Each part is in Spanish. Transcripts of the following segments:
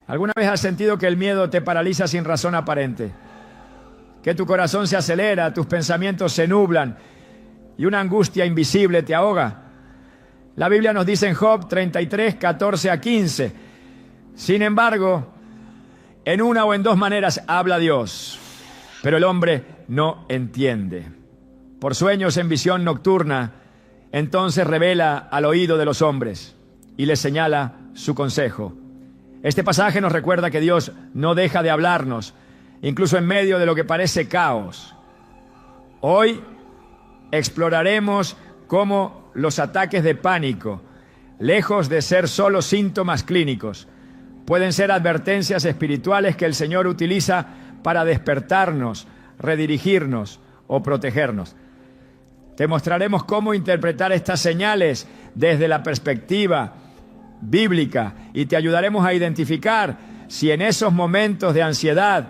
¿Alguna vez has sentido que el miedo te paraliza sin razón aparente? Que tu corazón se acelera, tus pensamientos se nublan y una angustia invisible te ahoga. La Biblia nos dice en Job 33, 14 a 15. Sin embargo, en una o en dos maneras habla Dios, pero el hombre no entiende. Por sueños en visión nocturna, entonces revela al oído de los hombres y les señala su consejo. Este pasaje nos recuerda que Dios no deja de hablarnos, incluso en medio de lo que parece caos. Hoy exploraremos cómo los ataques de pánico, lejos de ser solo síntomas clínicos, pueden ser advertencias espirituales que el Señor utiliza para despertarnos, redirigirnos o protegernos. Te mostraremos cómo interpretar estas señales desde la perspectiva bíblica y te ayudaremos a identificar si en esos momentos de ansiedad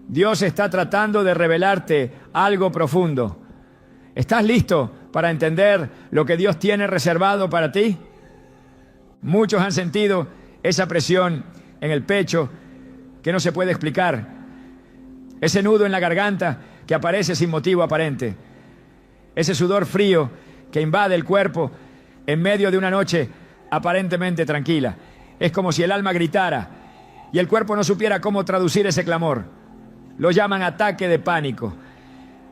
Dios está tratando de revelarte algo profundo. ¿Estás listo para entender lo que Dios tiene reservado para ti? Muchos han sentido esa presión en el pecho que no se puede explicar, ese nudo en la garganta que aparece sin motivo aparente, ese sudor frío que invade el cuerpo en medio de una noche aparentemente tranquila. Es como si el alma gritara y el cuerpo no supiera cómo traducir ese clamor. Lo llaman ataque de pánico.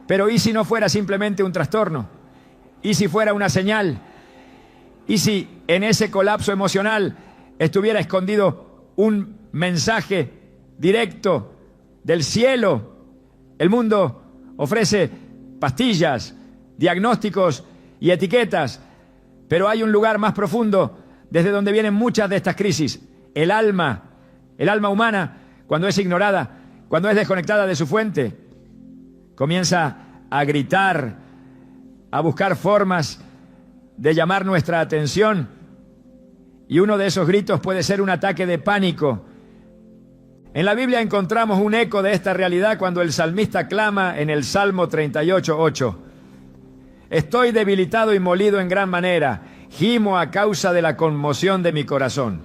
Pero ¿y si no fuera simplemente un trastorno? ¿Y si fuera una señal? ¿Y si en ese colapso emocional estuviera escondido un mensaje directo del cielo? El mundo ofrece pastillas, diagnósticos y etiquetas, pero hay un lugar más profundo desde donde vienen muchas de estas crisis. El alma humana, cuando es ignorada, cuando es desconectada de su fuente, comienza a gritar, a buscar formas de llamar nuestra atención. Y uno de esos gritos puede ser un ataque de pánico. En la Biblia encontramos un eco de esta realidad cuando el salmista clama en el Salmo 38:8. Estoy debilitado y molido en gran manera, gimo a causa de la conmoción de mi corazón.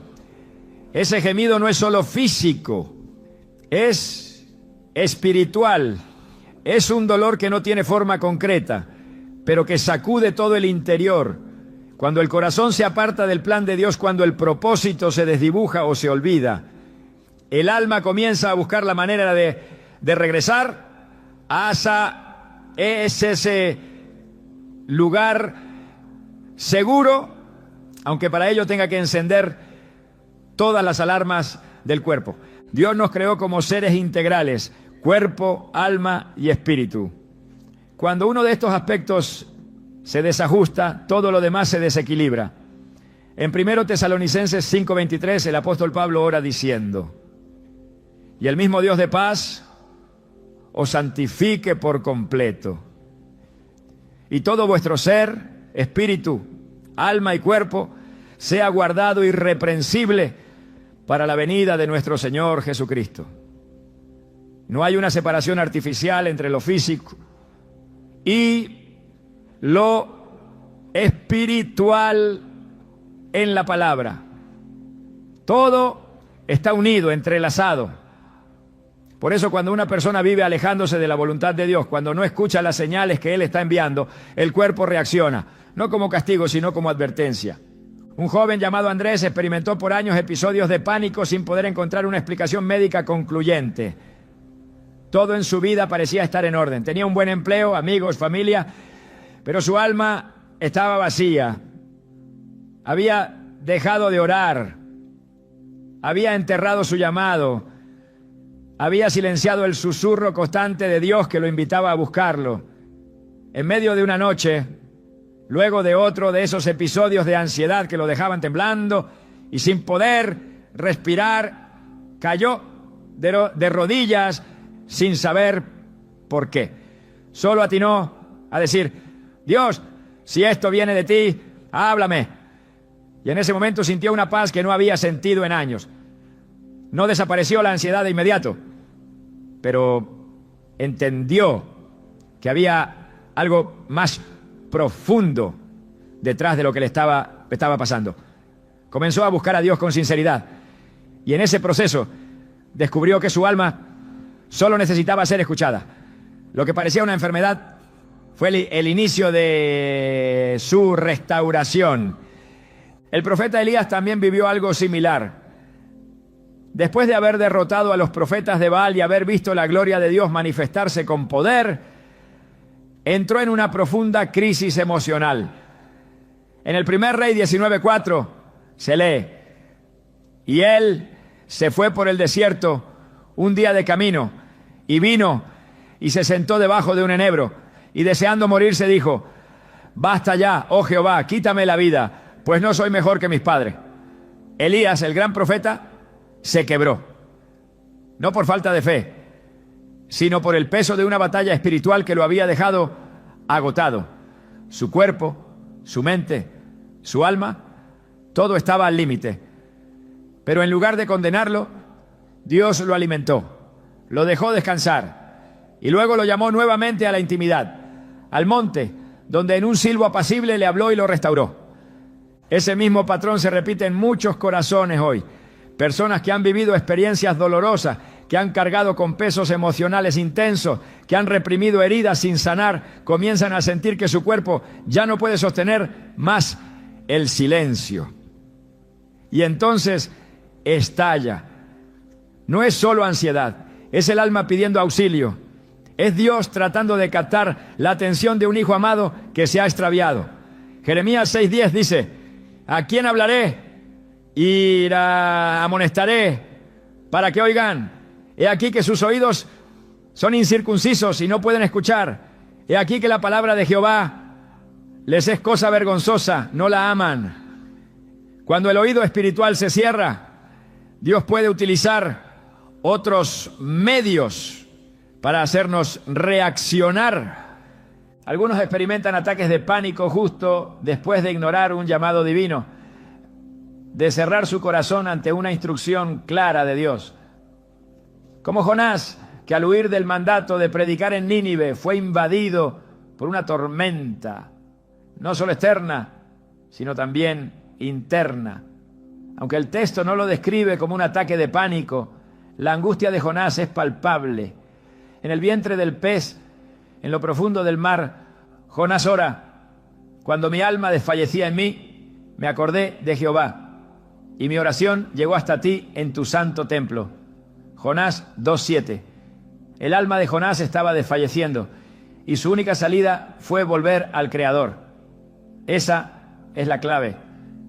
Ese gemido no es solo físico, es espiritual. Es un dolor que no tiene forma concreta, pero que sacude todo el interior. Cuando el corazón se aparta del plan de Dios, cuando el propósito se desdibuja o se olvida, el alma comienza a buscar la manera de regresar hacia ese lugar seguro, aunque para ello tenga que encender todas las alarmas del cuerpo. Dios nos creó como seres integrales, cuerpo, alma y espíritu. Cuando uno de estos aspectos se desajusta, todo lo demás se desequilibra. En 1 Tesalonicenses 5:23, el apóstol Pablo ora diciendo: y el mismo Dios de paz os santifique por completo, y todo vuestro ser, espíritu, alma y cuerpo, sea guardado irreprensible para la venida de nuestro Señor Jesucristo. No hay una separación artificial entre lo físico y lo espiritual en la palabra. Todo está unido, entrelazado. Por eso cuando una persona vive alejándose de la voluntad de Dios, cuando no escucha las señales que Él está enviando, el cuerpo reacciona, no como castigo, sino como advertencia. Un joven llamado Andrés experimentó por años episodios de pánico sin poder encontrar una explicación médica concluyente. Todo en su vida parecía estar en orden. Tenía un buen empleo, amigos, familia, pero su alma estaba vacía. Había dejado de orar, había enterrado su llamado, había silenciado el susurro constante de Dios que lo invitaba a buscarlo. En medio de una noche, luego de otro de esos episodios de ansiedad que lo dejaban temblando y sin poder respirar, cayó de rodillas sin saber por qué. Solo atinó a decir: Dios, si esto viene de ti, háblame. Y en ese momento sintió una paz que no había sentido en años. No desapareció la ansiedad de inmediato, pero entendió que había algo más profundo detrás de lo que le estaba pasando. Comenzó a buscar a Dios con sinceridad Y en ese proceso descubrió que su alma solo necesitaba ser escuchada. Lo que parecía una enfermedad fue el inicio de su restauración. El profeta Elías también vivió algo similar. Después de haber derrotado a los profetas de Baal y haber visto la gloria de Dios manifestarse con poder, entró en una profunda crisis emocional. En el primer Rey 19:4 se lee: y él se fue por el desierto un día de camino, y vino y se sentó debajo de un enebro, y deseando morirse dijo: basta ya, oh Jehová, quítame la vida, pues no soy mejor que mis padres. Elías, el gran profeta, se quebró, no por falta de fe, sino por el peso de una batalla espiritual que lo había dejado agotado. Su cuerpo, su mente, su alma, todo estaba al límite. Pero en lugar de condenarlo, Dios lo alimentó, lo dejó descansar y luego lo llamó nuevamente a la intimidad, al monte, donde en un silbo apacible le habló y lo restauró. Ese mismo patrón se repite en muchos corazones hoy. Personas que han vivido experiencias dolorosas, que han cargado con pesos emocionales intensos, que han reprimido heridas sin sanar, comienzan a sentir que su cuerpo ya no puede sostener más el silencio. Y entonces estalla. No es solo ansiedad, es el alma pidiendo auxilio. Es Dios tratando de captar la atención de un hijo amado que se ha extraviado. Jeremías 6:10 dice: ¿a quién hablaré? Y la amonestaré para que oigan. He aquí que sus oídos son incircuncisos y no pueden escuchar. He aquí que la palabra de Jehová les es cosa vergonzosa, no la aman. Cuando el oído espiritual se cierra, Dios puede utilizar otros medios para hacernos reaccionar. Algunos experimentan ataques de pánico justo después de ignorar un llamado divino, de cerrar su corazón ante una instrucción clara de Dios. Como Jonás, que al huir del mandato de predicar en Nínive fue invadido por una tormenta, no solo externa, sino también interna. Aunque el texto no lo describe como un ataque de pánico, la angustia de Jonás es palpable. En el vientre del pez, en lo profundo del mar, Jonás ora: cuando mi alma desfallecía en mí, me acordé de Jehová, y mi oración llegó hasta ti en tu santo templo. Jonás 2:7. El alma de Jonás estaba desfalleciendo y su única salida fue volver al Creador. Esa es la clave.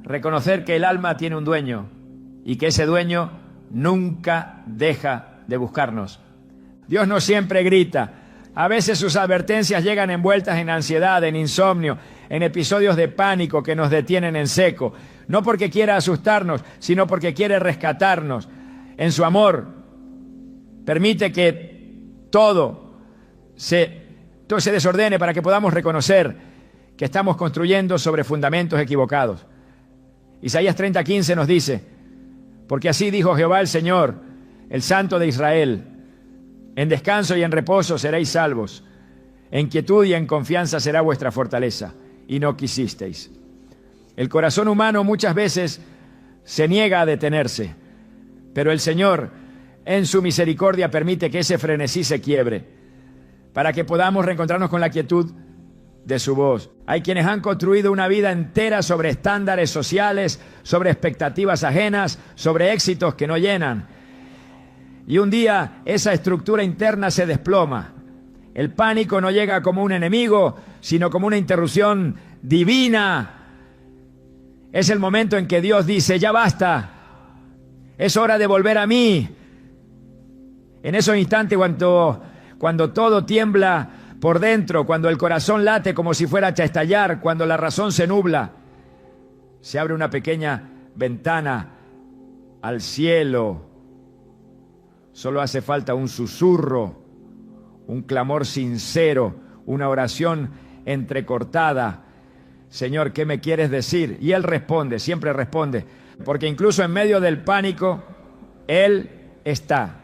Reconocer que el alma tiene un dueño y que ese dueño nunca deja de buscarnos. Dios no siempre grita. A veces sus advertencias llegan envueltas en ansiedad, en insomnio, en episodios de pánico que nos detienen en seco. No porque quiera asustarnos, sino porque quiere rescatarnos. En su amor, permite que todo se desordene para que podamos reconocer que estamos construyendo sobre fundamentos equivocados. Isaías 30:15 nos dice: porque así dijo Jehová el Señor, el Santo de Israel: en descanso y en reposo seréis salvos, en quietud y en confianza será vuestra fortaleza, y no quisisteis. El corazón humano muchas veces se niega a detenerse, pero el Señor, en su misericordia, permite que ese frenesí se quiebre, para que podamos reencontrarnos con la quietud de su voz. Hay quienes han construido una vida entera sobre estándares sociales, sobre expectativas ajenas, sobre éxitos que no llenan. Y un día esa estructura interna se desploma. El pánico no llega como un enemigo, sino como una interrupción divina. Es el momento en que Dios dice: ya basta, es hora de volver a mí. En esos instantes cuando todo tiembla por dentro, cuando el corazón late como si fuera a estallar, cuando la razón se nubla, se abre una pequeña ventana al cielo. Solo hace falta un susurro, un clamor sincero, una oración entrecortada. Señor, ¿qué me quieres decir? Y Él responde, siempre responde, porque incluso en medio del pánico, Él está.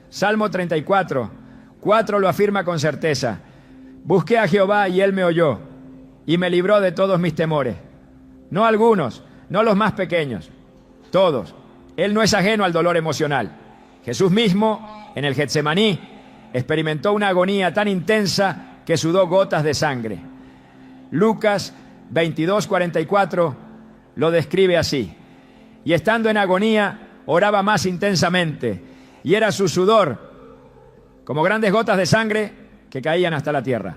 Salmo 34:4 lo afirma con certeza: busqué a Jehová y Él me oyó, y me libró de todos mis temores. No algunos, no los más pequeños, todos. Él no es ajeno al dolor emocional. Jesús mismo, en el Getsemaní, experimentó una agonía tan intensa que sudó gotas de sangre. Lucas 22:44 lo describe así: y estando en agonía, oraba más intensamente, y era su sudor como grandes gotas de sangre que caían hasta la tierra.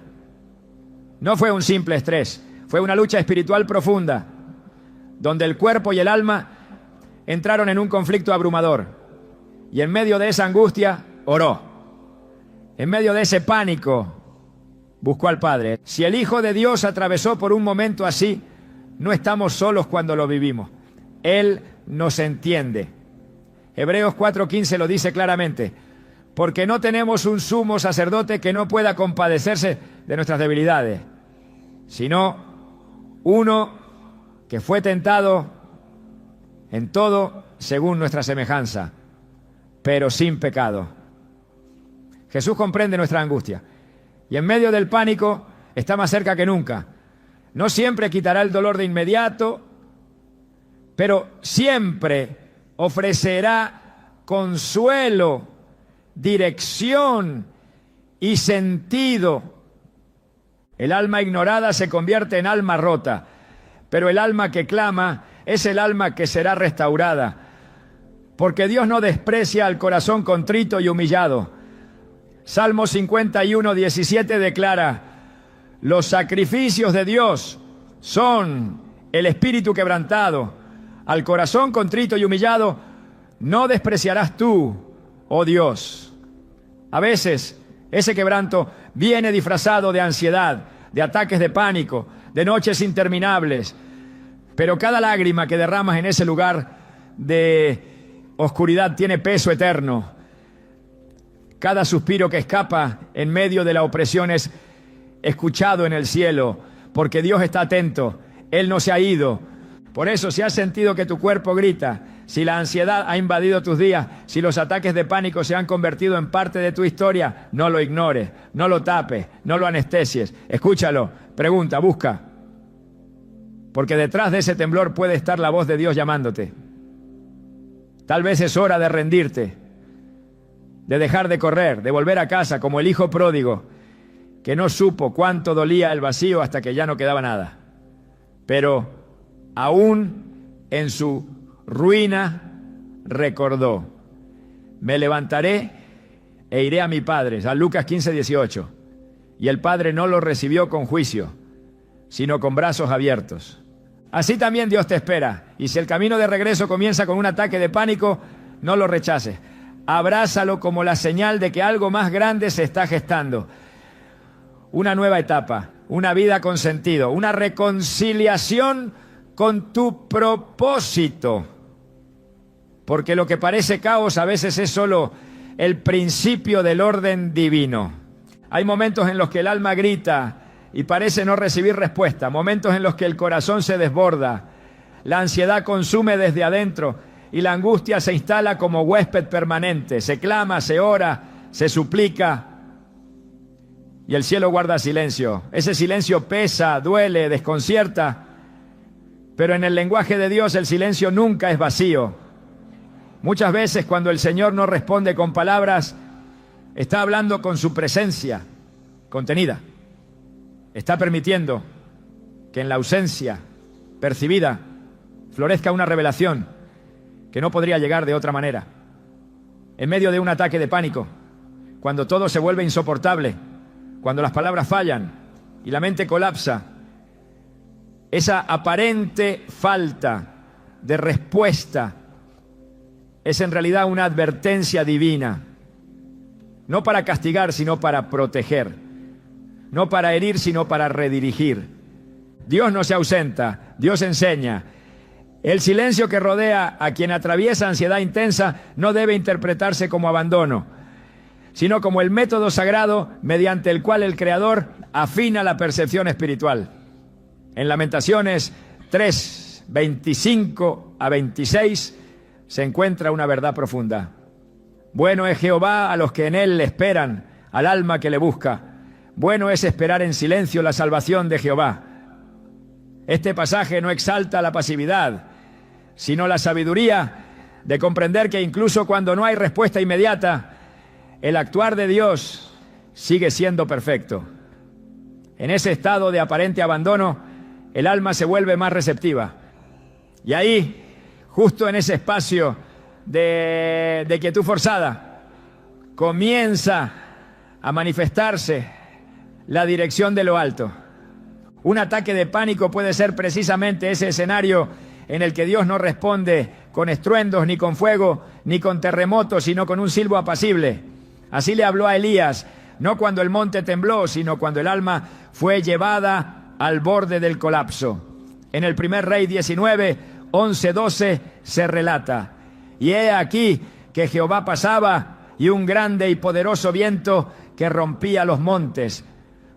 No fue un simple estrés, fue una lucha espiritual profunda, donde el cuerpo y el alma entraron en un conflicto abrumador. Y en medio de esa angustia, oró. En medio de ese pánico, buscó al Padre. Si el Hijo de Dios atravesó por un momento así, no estamos solos cuando lo vivimos. Él nos entiende. Hebreos 4:15 lo dice claramente: porque no tenemos un sumo sacerdote que no pueda compadecerse de nuestras debilidades, sino uno que fue tentado en todo según nuestra semejanza, pero sin pecado. Jesús comprende nuestra angustia y en medio del pánico está más cerca que nunca. No siempre quitará el dolor de inmediato, pero siempre ofrecerá consuelo, dirección y sentido. El alma ignorada se convierte en alma rota, pero el alma que clama es el alma que será restaurada, porque Dios no desprecia al corazón contrito y humillado. Salmo 51:17 declara: los sacrificios de Dios son el espíritu quebrantado. Al corazón contrito y humillado no despreciarás tú, oh Dios. A veces ese quebranto viene disfrazado de ansiedad, de ataques de pánico, de noches interminables. Pero cada lágrima que derramas en ese lugar de oscuridad tiene peso eterno. Cada suspiro que escapa en medio de la opresión es escuchado en el cielo, porque Dios está atento. Él no se ha ido. Por eso, si has sentido que tu cuerpo grita, si la ansiedad ha invadido tus días, si los ataques de pánico se han convertido en parte de tu historia, no lo ignores, no lo tapes, no lo anestesies. Escúchalo, pregunta, busca. Porque detrás de ese temblor puede estar la voz de Dios llamándote. Tal vez es hora de rendirte, de dejar de correr, de volver a casa como el hijo pródigo, que no supo cuánto dolía el vacío hasta que ya no quedaba nada. Pero aún en su ruina recordó: me levantaré e iré a mi padre. San Lucas 15:18. Y el padre no lo recibió con juicio, sino con brazos abiertos. Así también Dios te espera. Y si el camino de regreso comienza con un ataque de pánico, no lo rechaces. Abrázalo como la señal de que algo más grande se está gestando. Una nueva etapa, una vida con sentido, una reconciliación con tu propósito. Porque lo que parece caos a veces es solo el principio del orden divino. Hay momentos en los que el alma grita y parece no recibir respuesta, momentos en los que el corazón se desborda, la ansiedad consume desde adentro y la angustia se instala como huésped permanente. Se clama, se ora, se suplica y el cielo guarda silencio. Ese silencio pesa, duele, desconcierta, pero en el lenguaje de Dios el silencio nunca es vacío. Muchas veces cuando el Señor no responde con palabras, está hablando con su presencia contenida. Está permitiendo que en la ausencia percibida florezca una revelación que no podría llegar de otra manera. En medio de un ataque de pánico, cuando todo se vuelve insoportable, cuando las palabras fallan y la mente colapsa, esa aparente falta de respuesta es en realidad una advertencia divina, no para castigar, sino para proteger. No para herir, sino para redirigir. Dios no se ausenta, Dios enseña. El silencio que rodea a quien atraviesa ansiedad intensa no debe interpretarse como abandono, sino como el método sagrado mediante el cual el Creador afina la percepción espiritual. En Lamentaciones 3, 25 a 26 se encuentra una verdad profunda. Bueno es Jehová a los que en Él esperan, al alma que le busca. Bueno es esperar en silencio la salvación de Jehová. Este pasaje no exalta la pasividad, sino la sabiduría de comprender que incluso cuando no hay respuesta inmediata, el actuar de Dios sigue siendo perfecto. En ese estado de aparente abandono, el alma se vuelve más receptiva. Y ahí, justo en ese espacio de quietud forzada, comienza a manifestarse la dirección de lo alto. Un ataque de pánico puede ser precisamente ese escenario en el que Dios no responde con estruendos, ni con fuego, ni con terremotos, sino con un silbo apacible. Así le habló a Elías, no cuando el monte tembló, sino cuando el alma fue llevada al borde del colapso. En el primer Rey 19, 11-12 se relata: y he aquí que Jehová pasaba, y un grande y poderoso viento que rompía los montes.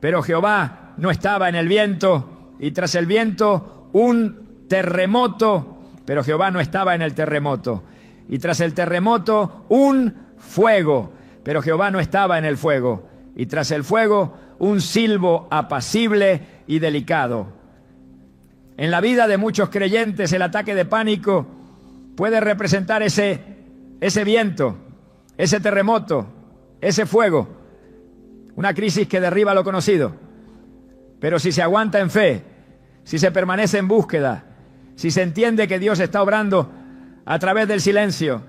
Pero Jehová no estaba en el viento, y tras el viento un terremoto, pero Jehová no estaba en el terremoto. Y tras el terremoto un fuego, pero Jehová no estaba en el fuego. Y tras el fuego un silbo apacible y delicado. En la vida de muchos creyentes el ataque de pánico puede representar ese viento, ese terremoto, ese fuego, una crisis que derriba lo conocido. Pero si se aguanta en fe, si se permanece en búsqueda, si se entiende que Dios está obrando a través del silencio,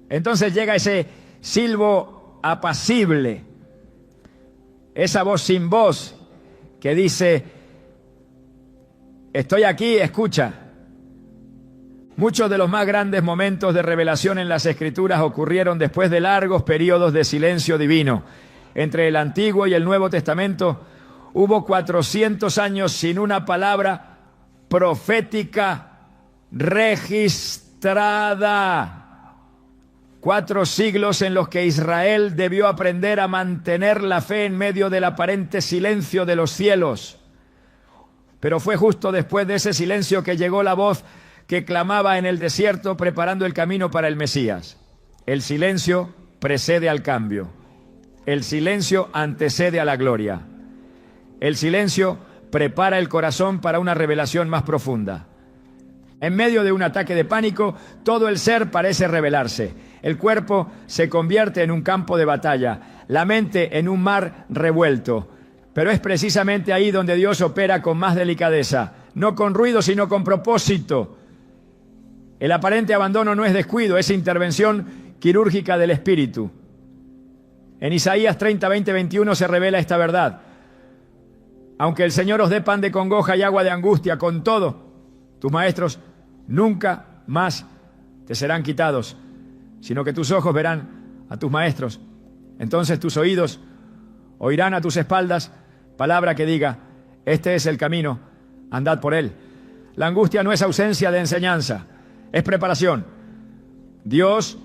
entonces llega ese silbo apacible, esa voz sin voz que dice: estoy aquí, escucha. Muchos de los más grandes momentos de revelación en las Escrituras ocurrieron después de largos periodos de silencio divino. Entre el Antiguo y el Nuevo Testamento hubo 400 años sin una palabra profética registrada. 4 siglos en los que Israel debió aprender a mantener la fe en medio del aparente silencio de los cielos. Pero fue justo después de ese silencio que llegó la voz que clamaba en el desierto preparando el camino para el Mesías. El silencio precede al cambio. El silencio antecede a la gloria. El silencio prepara el corazón para una revelación más profunda. En medio de un ataque de pánico, todo el ser parece rebelarse. El cuerpo se convierte en un campo de batalla, la mente en un mar revuelto. Pero es precisamente ahí donde Dios opera con más delicadeza, no con ruido, sino con propósito. El aparente abandono no es descuido, es intervención quirúrgica del Espíritu. En Isaías 30, 20, 21 se revela esta verdad. Aunque el Señor os dé pan de congoja y agua de angustia, con todo, tus maestros nunca más te serán quitados, sino que tus ojos verán a tus maestros. Entonces tus oídos oirán a tus espaldas palabra que diga: este es el camino, andad por él. La angustia no es ausencia de enseñanza, es preparación. Dios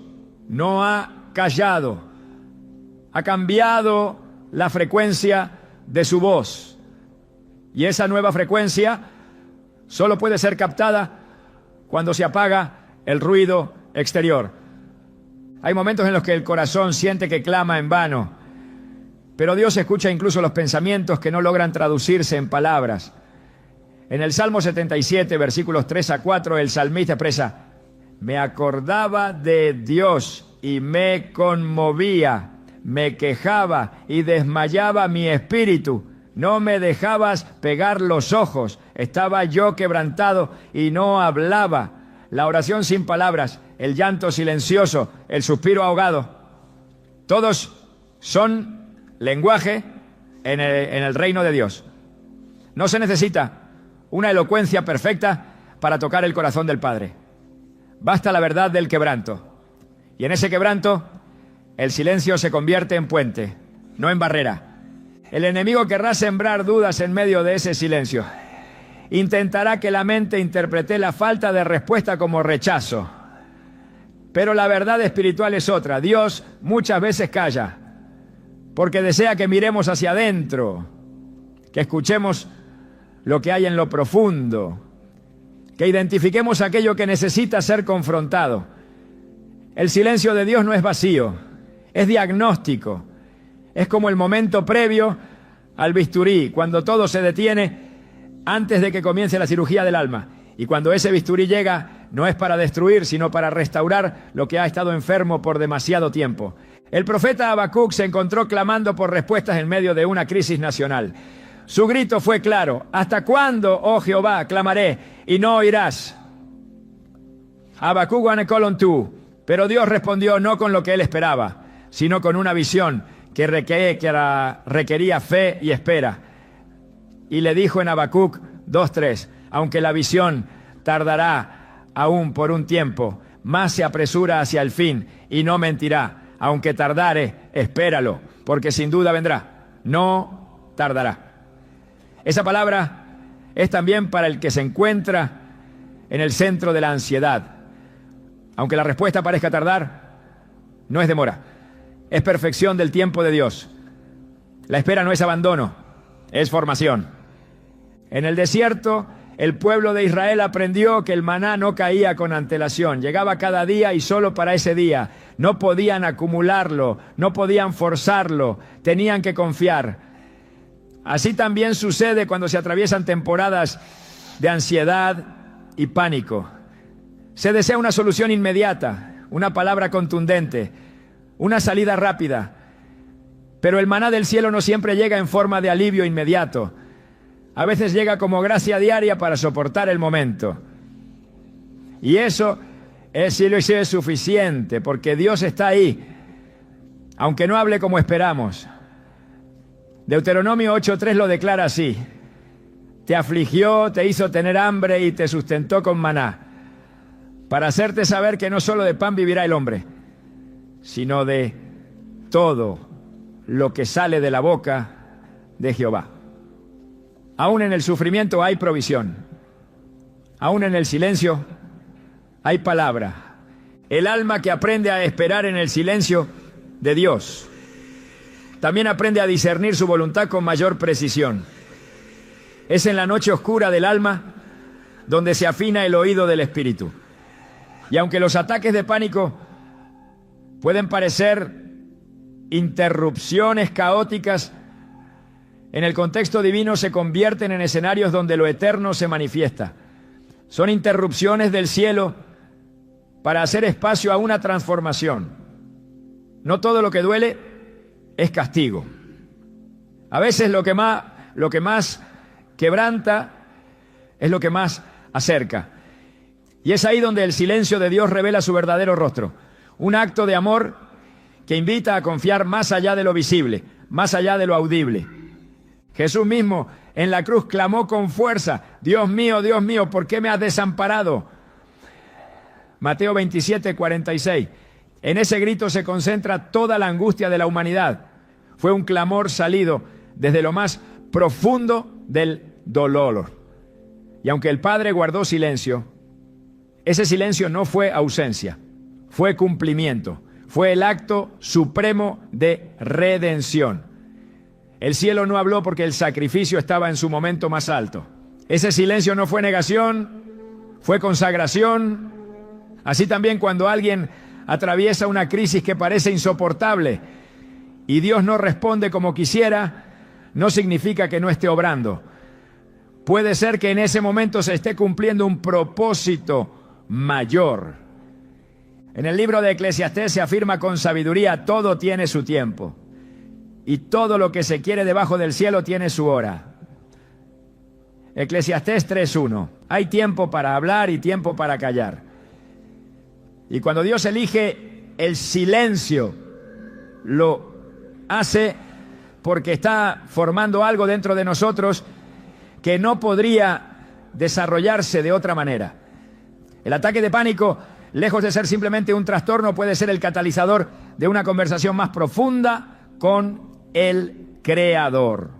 no ha callado, ha cambiado la frecuencia de su voz. Y esa nueva frecuencia solo puede ser captada cuando se apaga el ruido exterior. Hay momentos en los que el corazón siente que clama en vano, pero Dios escucha incluso los pensamientos que no logran traducirse en palabras. En el Salmo 77, versículos 3-4, el salmista expresa: me acordaba de Dios y me conmovía, me quejaba y desmayaba mi espíritu. No me dejabas pegar los ojos, estaba yo quebrantado y no hablaba. La oración sin palabras, el llanto silencioso, el suspiro ahogado, todos son lenguaje en el reino de Dios. No se necesita una elocuencia perfecta para tocar el corazón del Padre. Basta la verdad del quebranto. Y en ese quebranto, el silencio se convierte en puente, no en barrera. El enemigo querrá sembrar dudas en medio de ese silencio. Intentará que la mente interprete la falta de respuesta como rechazo. Pero la verdad espiritual es otra. Dios muchas veces calla, porque desea que miremos hacia adentro, que escuchemos lo que hay en lo profundo, que identifiquemos aquello que necesita ser confrontado. El silencio de Dios no es vacío, es diagnóstico. Es como el momento previo al bisturí, cuando todo se detiene antes de que comience la cirugía del alma. Y cuando ese bisturí llega, no es para destruir, sino para restaurar lo que ha estado enfermo por demasiado tiempo. El profeta Habacuc se encontró clamando por respuestas en medio de una crisis nacional. Su grito fue claro: ¿hasta cuándo, oh Jehová, clamaré y no oirás? Habacuc 1:2. Pero Dios respondió no con lo que él esperaba, sino con una visión que requería fe y espera. Y le dijo en Habacuc 2:3, aunque la visión tardará aún por un tiempo, más se apresura hacia el fin y no mentirá. Aunque tardare, espéralo, porque sin duda vendrá. No tardará. Esa palabra es también para el que se encuentra en el centro de la ansiedad. Aunque la respuesta parezca tardar, no es demora. Es perfección del tiempo de Dios. La espera no es abandono, es formación. En el desierto, el pueblo de Israel aprendió que el maná no caía con antelación. Llegaba cada día y solo para ese día. No podían acumularlo, no podían forzarlo, tenían que confiar. Así también sucede cuando se atraviesan temporadas de ansiedad y pánico. Se desea una solución inmediata, una palabra contundente, una salida rápida. Pero el maná del cielo no siempre llega en forma de alivio inmediato. A veces llega como gracia diaria para soportar el momento. Y eso es suficiente, porque Dios está ahí, aunque no hable como esperamos. Deuteronomio 8:3 lo declara así: te afligió, te hizo tener hambre y te sustentó con maná, para hacerte saber que no solo de pan vivirá el hombre, sino de todo lo que sale de la boca de Jehová. Aún en el sufrimiento hay provisión. Aún en el silencio hay palabra. El alma que aprende a esperar en el silencio de Dios también aprende a discernir su voluntad con mayor precisión. Es en la noche oscura del alma donde se afina el oído del espíritu. Y aunque los ataques de pánico pueden parecer interrupciones caóticas, en el contexto divino se convierten en escenarios donde lo eterno se manifiesta. Son interrupciones del cielo para hacer espacio a una transformación. No todo lo que duele es castigo. A veces lo que más quebranta es lo que más acerca. Y es ahí donde el silencio de Dios revela su verdadero rostro. Un acto de amor que invita a confiar más allá de lo visible, más allá de lo audible. Jesús mismo en la cruz clamó con fuerza: Dios mío, ¿por qué me has desamparado? Mateo 27:46. En ese grito se concentra toda la angustia de la humanidad. Fue un clamor salido desde lo más profundo del dolor. Y aunque el Padre guardó silencio, ese silencio no fue ausencia, fue cumplimiento, fue el acto supremo de redención. El cielo no habló porque el sacrificio estaba en su momento más alto. Ese silencio no fue negación, fue consagración. Así también cuando alguien atraviesa una crisis que parece insoportable y Dios no responde como quisiera, no significa que no esté obrando. Puede ser que en ese momento se esté cumpliendo un propósito mayor. En el libro de Eclesiastés se afirma con sabiduría: todo tiene su tiempo. Y todo lo que se quiere debajo del cielo tiene su hora. Eclesiastés 3:1. Hay tiempo para hablar y tiempo para callar. Y cuando Dios elige el silencio, lo hace porque está formando algo dentro de nosotros que no podría desarrollarse de otra manera. El ataque de pánico, lejos de ser simplemente un trastorno, puede ser el catalizador de una conversación más profunda con el Creador.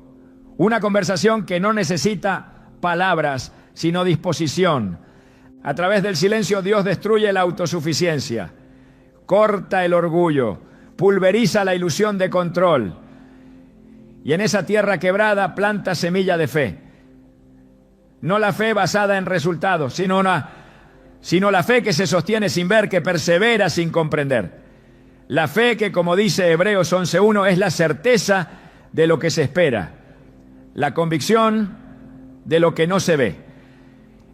Una conversación que no necesita palabras, sino disposición. A través del silencio Dios destruye la autosuficiencia, corta el orgullo, pulveriza la ilusión de control. Y en esa tierra quebrada planta semilla de fe. No la fe basada en resultados, sino la fe que se sostiene sin ver, que persevera sin comprender. La fe que, como dice Hebreos 11:1, es la certeza de lo que se espera, la convicción de lo que no se ve.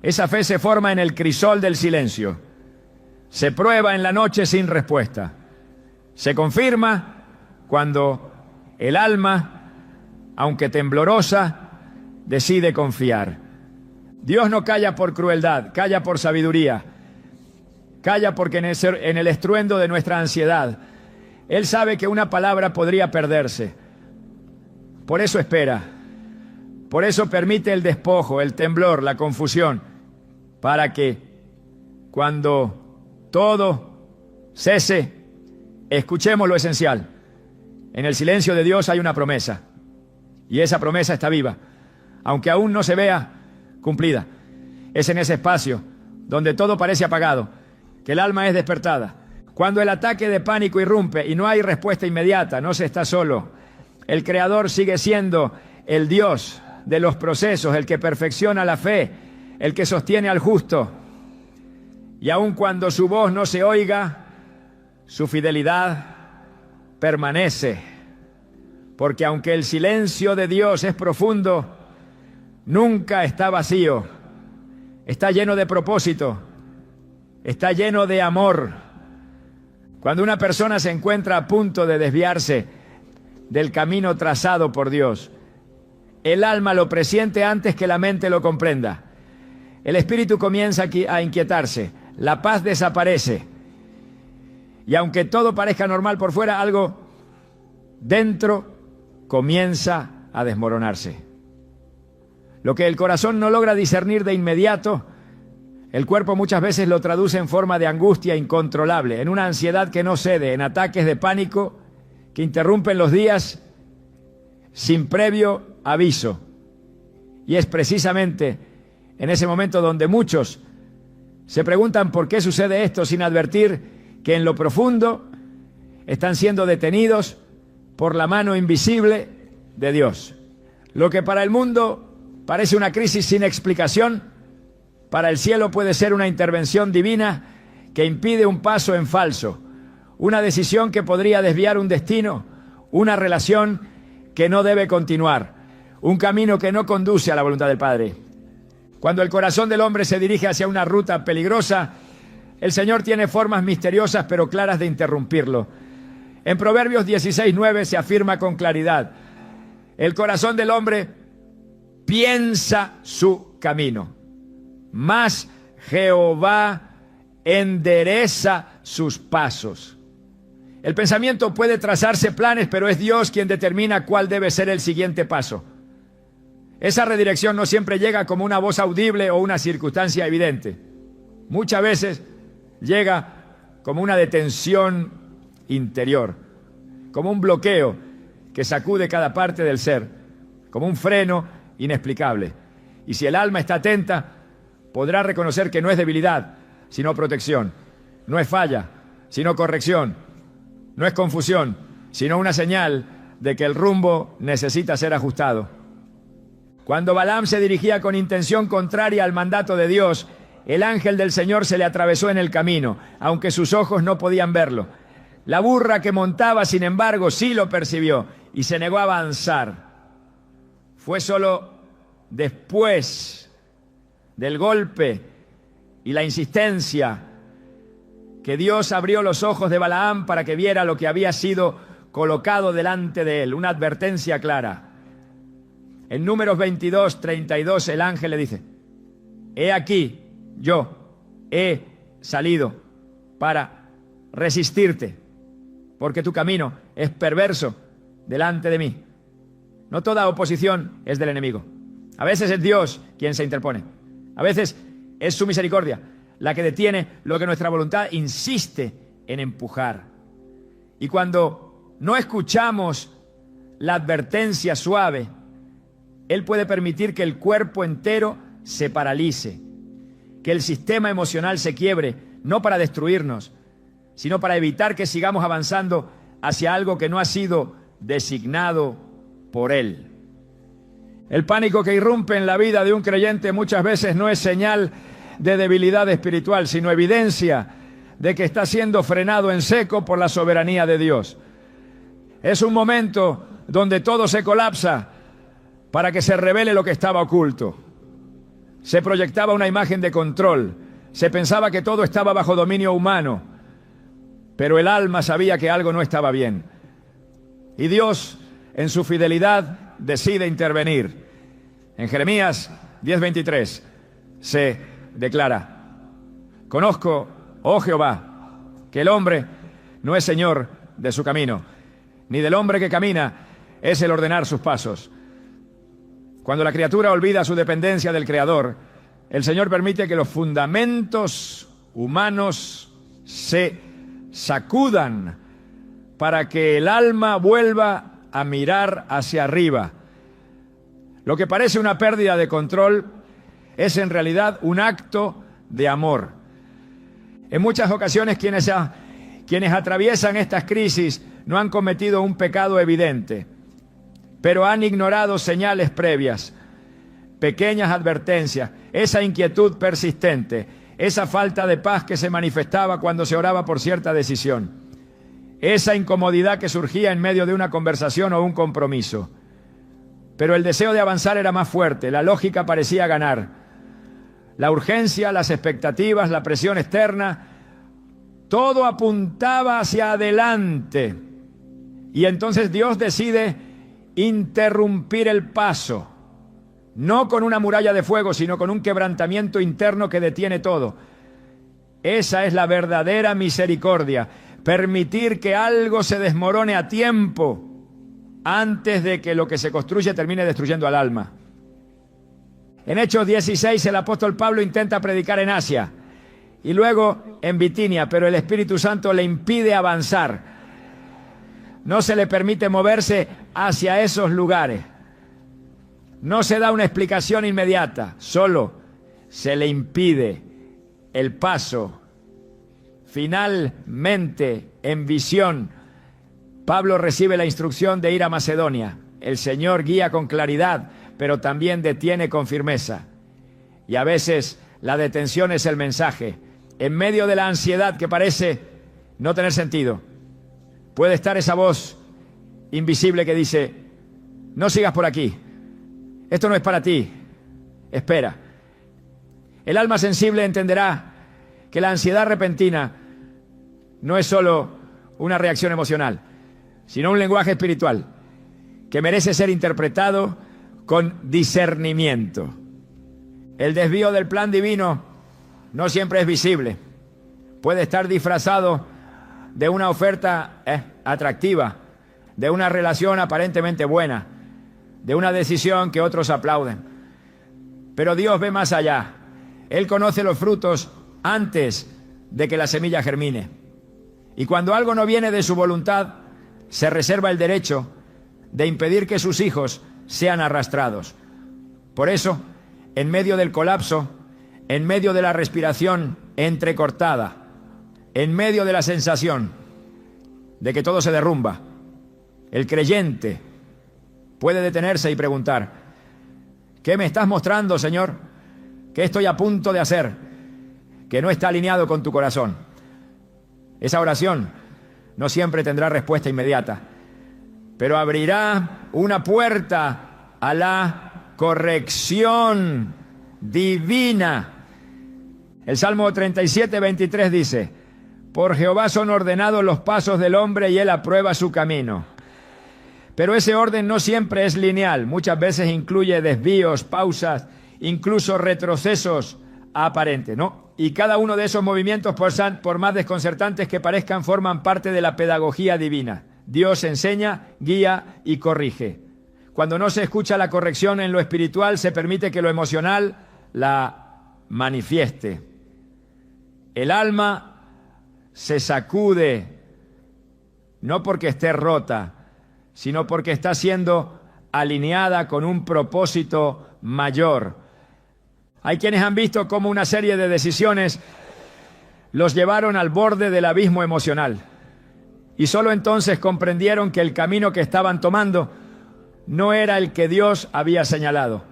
Esa fe se forma en el crisol del silencio. Se prueba en la noche sin respuesta. Se confirma cuando el alma, aunque temblorosa, decide confiar. Dios no calla por crueldad, calla por sabiduría. Calla porque en el estruendo de nuestra ansiedad, Él sabe que una palabra podría perderse. Por eso espera. Por eso permite el despojo, el temblor, la confusión, para que cuando todo cese, escuchemos lo esencial. En el silencio de Dios hay una promesa, y esa promesa está viva, aunque aún no se vea cumplida. Es en ese espacio donde todo parece apagado que el alma es despertada. Cuando el ataque de pánico irrumpe y no hay respuesta inmediata, no se está solo. El Creador sigue siendo el Dios de los procesos, el que perfecciona la fe, el que sostiene al justo. Y aun cuando su voz no se oiga, su fidelidad permanece. Porque aunque el silencio de Dios es profundo, nunca está vacío. Está lleno de propósito. Está lleno de amor. Cuando una persona se encuentra a punto de desviarse del camino trazado por Dios, el alma lo presiente antes que la mente lo comprenda. El espíritu comienza a inquietarse, la paz desaparece. Y aunque todo parezca normal por fuera, algo dentro comienza a desmoronarse. Lo que el corazón no logra discernir de inmediato, el cuerpo muchas veces lo traduce en forma de angustia incontrolable, en una ansiedad que no cede, en ataques de pánico que interrumpen los días sin previo aviso. Y es precisamente en ese momento donde muchos se preguntan por qué sucede esto sin advertir que en lo profundo están siendo detenidos por la mano invisible de Dios. Lo que para el mundo parece una crisis sin explicación, para el cielo puede ser una intervención divina que impide un paso en falso, una decisión que podría desviar un destino, una relación que no debe continuar, un camino que no conduce a la voluntad del Padre. Cuando el corazón del hombre se dirige hacia una ruta peligrosa, el Señor tiene formas misteriosas pero claras de interrumpirlo. En Proverbios 16:9 se afirma con claridad: el corazón del hombre piensa su camino, mas Jehová endereza sus pasos. El pensamiento puede trazarse planes, pero es Dios quien determina cuál debe ser el siguiente paso. Esa redirección no siempre llega como una voz audible o una circunstancia evidente. Muchas veces llega como una detención interior, como un bloqueo que sacude cada parte del ser, como un freno inexplicable. Y si el alma está atenta, podrá reconocer que no es debilidad, sino protección. No es falla, sino corrección. No es confusión, sino una señal de que el rumbo necesita ser ajustado. Cuando Balaam se dirigía con intención contraria al mandato de Dios, el ángel del Señor se le atravesó en el camino, aunque sus ojos no podían verlo. La burra que montaba, sin embargo, sí lo percibió y se negó a avanzar. Fue solo después del golpe y la insistencia que Dios abrió los ojos de Balaam para que viera lo que había sido colocado delante de él, una advertencia clara. En Números 22:32 el ángel le dice: he aquí, yo he salido para resistirte, porque tu camino es perverso delante de mí. No toda oposición es del enemigo. A veces es Dios quien se interpone. A veces es su misericordia la que detiene lo que nuestra voluntad insiste en empujar. Y cuando no escuchamos la advertencia suave, Él puede permitir que el cuerpo entero se paralice, que el sistema emocional se quiebre, no para destruirnos, sino para evitar que sigamos avanzando hacia algo que no ha sido designado por Él. El pánico que irrumpe en la vida de un creyente muchas veces no es señal de debilidad espiritual, sino evidencia de que está siendo frenado en seco por la soberanía de Dios. Es un momento donde todo se colapsa para que se revele lo que estaba oculto. Se proyectaba una imagen de control. Se pensaba que todo estaba bajo dominio humano. Pero el alma sabía que algo no estaba bien. Y Dios, en su fidelidad, decide intervenir. En Jeremías 10:23 se declara: conozco, oh Jehová, que el hombre no es señor de su camino, ni del hombre que camina es el ordenar sus pasos. Cuando la criatura olvida su dependencia del Creador, el Señor permite que los fundamentos humanos se sacudan para que el alma vuelva a mirar hacia arriba. Lo que parece una pérdida de control es en realidad un acto de amor. En muchas ocasiones quienes atraviesan estas crisis no han cometido un pecado evidente, pero han ignorado señales previas, pequeñas advertencias, esa inquietud persistente, esa falta de paz que se manifestaba cuando se oraba por cierta decisión, esa incomodidad que surgía en medio de una conversación o un compromiso. Pero el deseo de avanzar era más fuerte, la lógica parecía ganar. La urgencia, las expectativas, la presión externa, todo apuntaba hacia adelante. Y entonces Dios decide interrumpir el paso, no con una muralla de fuego, sino con un quebrantamiento interno que detiene todo. Esa es la verdadera misericordia, permitir que algo se desmorone a tiempo, antes de que lo que se construye termine destruyendo al alma. En Hechos 16 el apóstol Pablo intenta predicar en Asia y luego en Bitinia, pero el Espíritu Santo le impide avanzar. No se le permite moverse hacia esos lugares. No se da una explicación inmediata, solo se le impide el paso. Finalmente, en visión, Pablo recibe la instrucción de ir a Macedonia. El Señor guía con claridad, pero también detiene con firmeza. Y a veces la detención es el mensaje. En medio de la ansiedad que parece no tener sentido, puede estar esa voz invisible que dice: no sigas por aquí, esto no es para ti, espera. El alma sensible entenderá que la ansiedad repentina no es solo una reacción emocional, sino un lenguaje espiritual que merece ser interpretado con discernimiento. El desvío del plan divino no siempre es visible. Puede estar disfrazado de una oferta atractiva, de una relación aparentemente buena, de una decisión que otros aplauden. Pero Dios ve más allá. Él conoce los frutos antes de que la semilla germine. Y cuando algo no viene de su voluntad, se reserva el derecho de impedir que sus hijos sean arrastrados. Por eso, en medio del colapso, en medio de la respiración entrecortada, en medio de la sensación de que todo se derrumba, el creyente puede detenerse y preguntar: ¿qué me estás mostrando, Señor? ¿Qué estoy a punto de hacer que no está alineado con tu corazón? Esa oración no siempre tendrá respuesta inmediata, pero abrirá una puerta a la corrección divina. El Salmo 37:23 dice: por Jehová son ordenados los pasos del hombre y él aprueba su camino. Pero ese orden no siempre es lineal, muchas veces incluye desvíos, pausas, incluso retrocesos aparentes, ¿no? Y cada uno de esos movimientos, por más desconcertantes que parezcan, forman parte de la pedagogía divina. Dios enseña, guía y corrige. Cuando no se escucha la corrección en lo espiritual, se permite que lo emocional la manifieste. El alma se sacude, no porque esté rota, sino porque está siendo alineada con un propósito mayor. Hay quienes han visto cómo una serie de decisiones los llevaron al borde del abismo emocional. Y solo entonces comprendieron que el camino que estaban tomando no era el que Dios había señalado.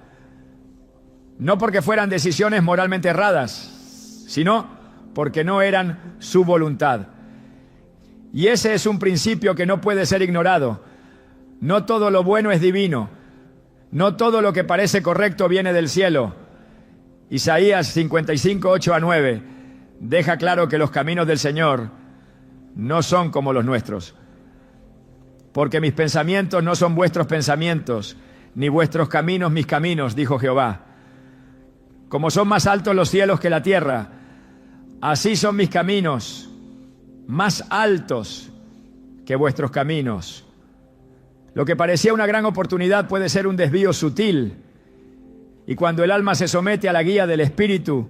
No porque fueran decisiones moralmente erradas, sino porque no eran su voluntad. Y ese es un principio que no puede ser ignorado. No todo lo bueno es divino. No todo lo que parece correcto viene del cielo. Isaías 55, 8 a 9, deja claro que los caminos del Señor no son como los nuestros. Porque mis pensamientos no son vuestros pensamientos, ni vuestros caminos mis caminos, dijo Jehová. Como son más altos los cielos que la tierra, así son mis caminos, más altos que vuestros caminos. Lo que parecía una gran oportunidad puede ser un desvío sutil, y cuando el alma se somete a la guía del Espíritu,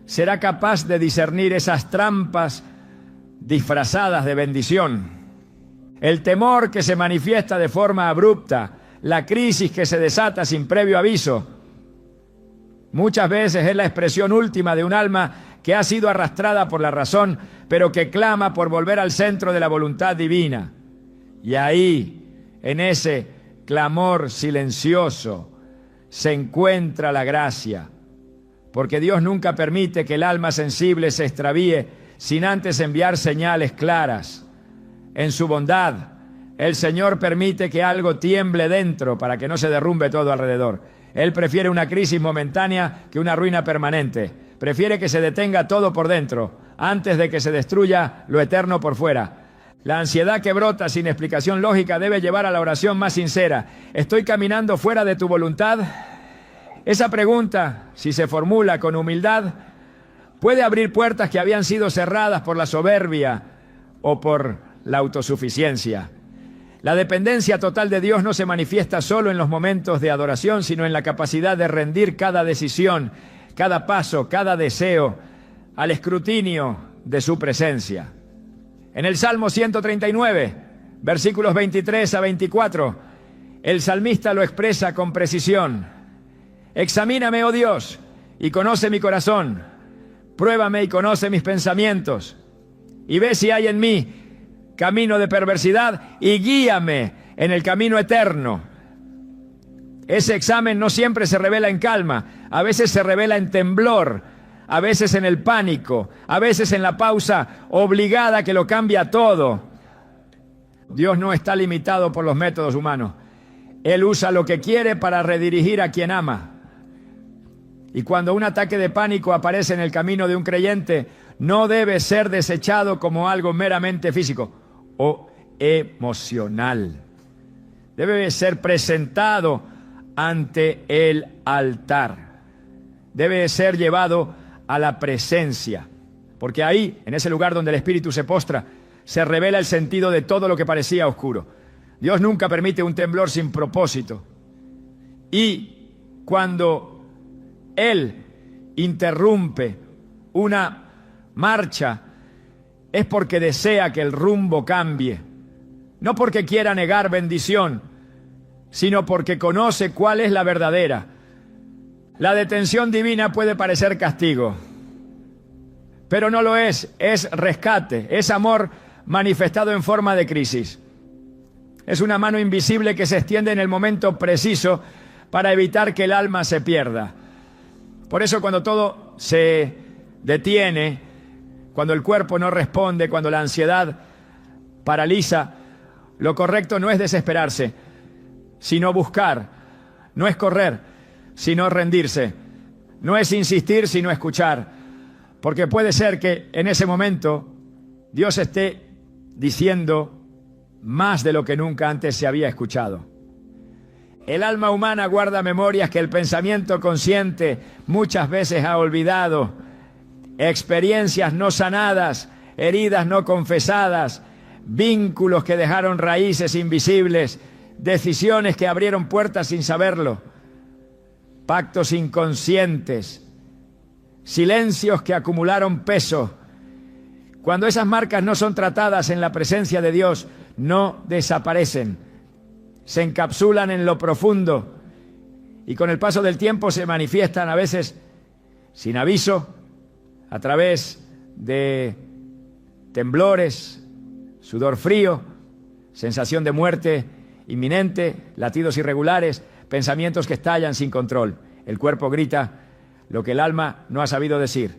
será capaz de discernir esas trampas disfrazadas de bendición. El temor que se manifiesta de forma abrupta, la crisis que se desata sin previo aviso, muchas veces es la expresión última de un alma que ha sido arrastrada por la razón, pero que clama por volver al centro de la voluntad divina. Y ahí, en ese clamor silencioso, se encuentra la gracia, porque Dios nunca permite que el alma sensible se extravíe sin antes enviar señales claras. En su bondad, el Señor permite que algo tiemble dentro para que no se derrumbe todo alrededor. Él prefiere una crisis momentánea que una ruina permanente. Prefiere que se detenga todo por dentro antes de que se destruya lo eterno por fuera. La ansiedad que brota sin explicación lógica debe llevar a la oración más sincera. ¿Estoy caminando fuera de tu voluntad? Esa pregunta, si se formula con humildad, puede abrir puertas que habían sido cerradas por la soberbia o por la autosuficiencia. La dependencia total de Dios no se manifiesta solo en los momentos de adoración, sino en la capacidad de rendir cada decisión, cada paso, cada deseo al escrutinio de su presencia. En el Salmo 139, versículos 23 a 24, el salmista lo expresa con precisión. Examíname, oh Dios, y conoce mi corazón. Pruébame y conoce mis pensamientos. Y ve si hay en mí camino de perversidad y guíame en el camino eterno. Ese examen no siempre se revela en calma, a veces se revela en temblor, a veces en el pánico, a veces en la pausa obligada que lo cambia todo. Dios no está limitado por los métodos humanos. Él usa lo que quiere para redirigir a quien ama. Y cuando un ataque de pánico aparece en el camino de un creyente, no debe ser desechado como algo meramente físico o emocional. Debe ser presentado ante el altar. Debe ser llevado a la presencia, porque ahí, en ese lugar donde el Espíritu se postra, se revela el sentido de todo lo que parecía oscuro. Dios nunca permite un temblor sin propósito. Y cuando Él interrumpe una marcha, es porque desea que el rumbo cambie, no porque quiera negar bendición, sino porque conoce cuál es la verdadera. La detención divina puede parecer castigo, pero no lo es rescate, es amor manifestado en forma de crisis. Es una mano invisible que se extiende en el momento preciso para evitar que el alma se pierda. Por eso cuando todo se detiene, cuando el cuerpo no responde, cuando la ansiedad paraliza, lo correcto no es desesperarse, sino buscar. No es correr, sino rendirse. No es insistir, sino escuchar. Porque puede ser que en ese momento Dios esté diciendo más de lo que nunca antes se había escuchado. El alma humana guarda memorias que el pensamiento consciente muchas veces ha olvidado. Experiencias no sanadas, heridas no confesadas, vínculos que dejaron raíces invisibles, decisiones que abrieron puertas sin saberlo, pactos inconscientes, silencios que acumularon peso. Cuando esas marcas no son tratadas en la presencia de Dios, no desaparecen, se encapsulan en lo profundo y con el paso del tiempo se manifiestan a veces sin aviso, a través de temblores, sudor frío, sensación de muerte inminente, latidos irregulares, pensamientos que estallan sin control. El cuerpo grita lo que el alma no ha sabido decir.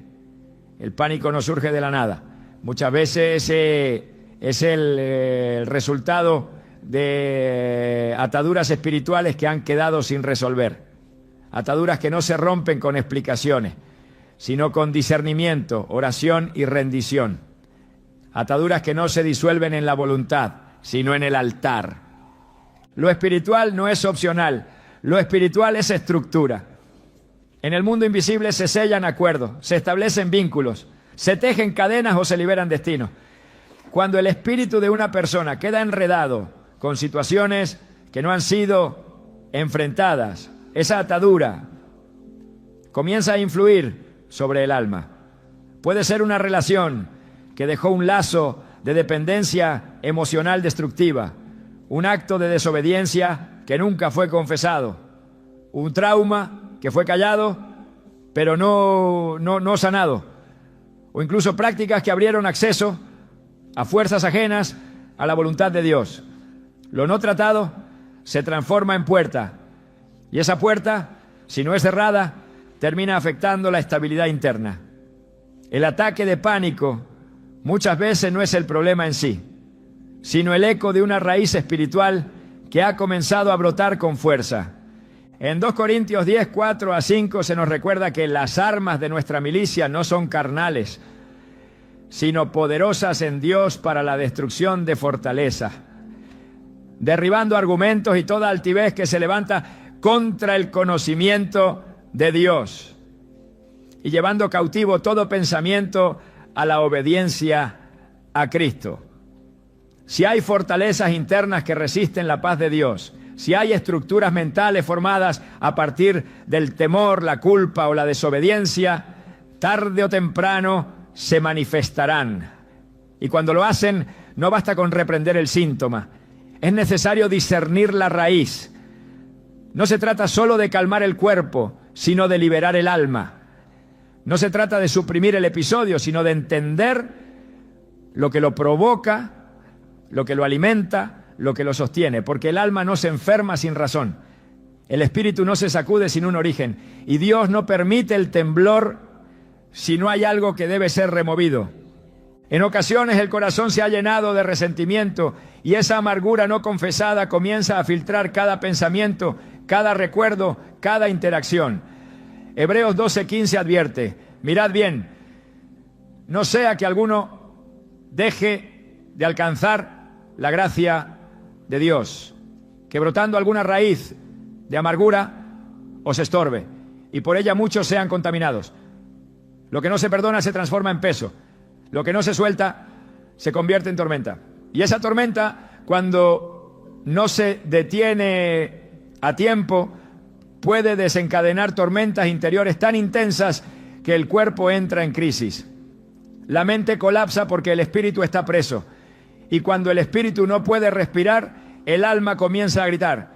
El pánico no surge de la nada. Muchas veces es el resultado de ataduras espirituales que han quedado sin resolver. ataduras que no se rompen con explicaciones, sino con discernimiento, oración y rendición. Ataduras que no se disuelven en la voluntad, sino en el altar. Lo espiritual no es opcional, lo espiritual es estructura. En el mundo invisible se sellan acuerdos, se establecen vínculos, se tejen cadenas o se liberan destinos. Cuando el espíritu de una persona queda enredado con situaciones que no han sido enfrentadas, esa atadura comienza a influir sobre el alma. Puede ser una relación que dejó un lazo de dependencia emocional destructiva, un acto de desobediencia que nunca fue confesado, un trauma que fue callado pero no sanado, o incluso prácticas que abrieron acceso a fuerzas ajenas a la voluntad de Dios. Lo no tratado se transforma en puerta, y esa puerta, si no es cerrada, termina afectando la estabilidad interna. El ataque de pánico muchas veces no es el problema en sí, sino el eco de una raíz espiritual que ha comenzado a brotar con fuerza. En 2 Corintios 10, 4 a 5 se nos recuerda que las armas de nuestra milicia no son carnales, sino poderosas en Dios para la destrucción de fortaleza, derribando argumentos y toda altivez que se levanta contra el conocimiento de Dios y llevando cautivo todo pensamiento a la obediencia a Cristo. Si hay fortalezas internas que resisten la paz de Dios, si hay estructuras mentales formadas a partir del temor, la culpa o la desobediencia, tarde o temprano se manifestarán. Y cuando lo hacen, no basta con reprender el síntoma, es necesario discernir la raíz. No se trata solo de calmar el cuerpo, sino de liberar el alma. No se trata de suprimir el episodio, sino de entender lo que lo provoca, lo que lo alimenta, lo que lo sostiene, porque el alma no se enferma sin razón. El espíritu no se sacude sin un origen, y Dios no permite el temblor si no hay algo que debe ser removido. En ocasiones el corazón se ha llenado de resentimiento y esa amargura no confesada comienza a filtrar cada pensamiento, cada recuerdo, cada interacción. Hebreos 12:15 advierte: mirad bien, no sea que alguno deje de alcanzar la gracia de Dios, que brotando alguna raíz de amargura os estorbe, y por ella muchos sean contaminados. Lo que no se perdona se transforma en peso, lo que no se suelta se convierte en tormenta. Y esa tormenta, cuando no se detiene a tiempo, puede desencadenar tormentas interiores tan intensas que el cuerpo entra en crisis. La mente colapsa porque el espíritu está preso. Y cuando el espíritu no puede respirar, el alma comienza a gritar.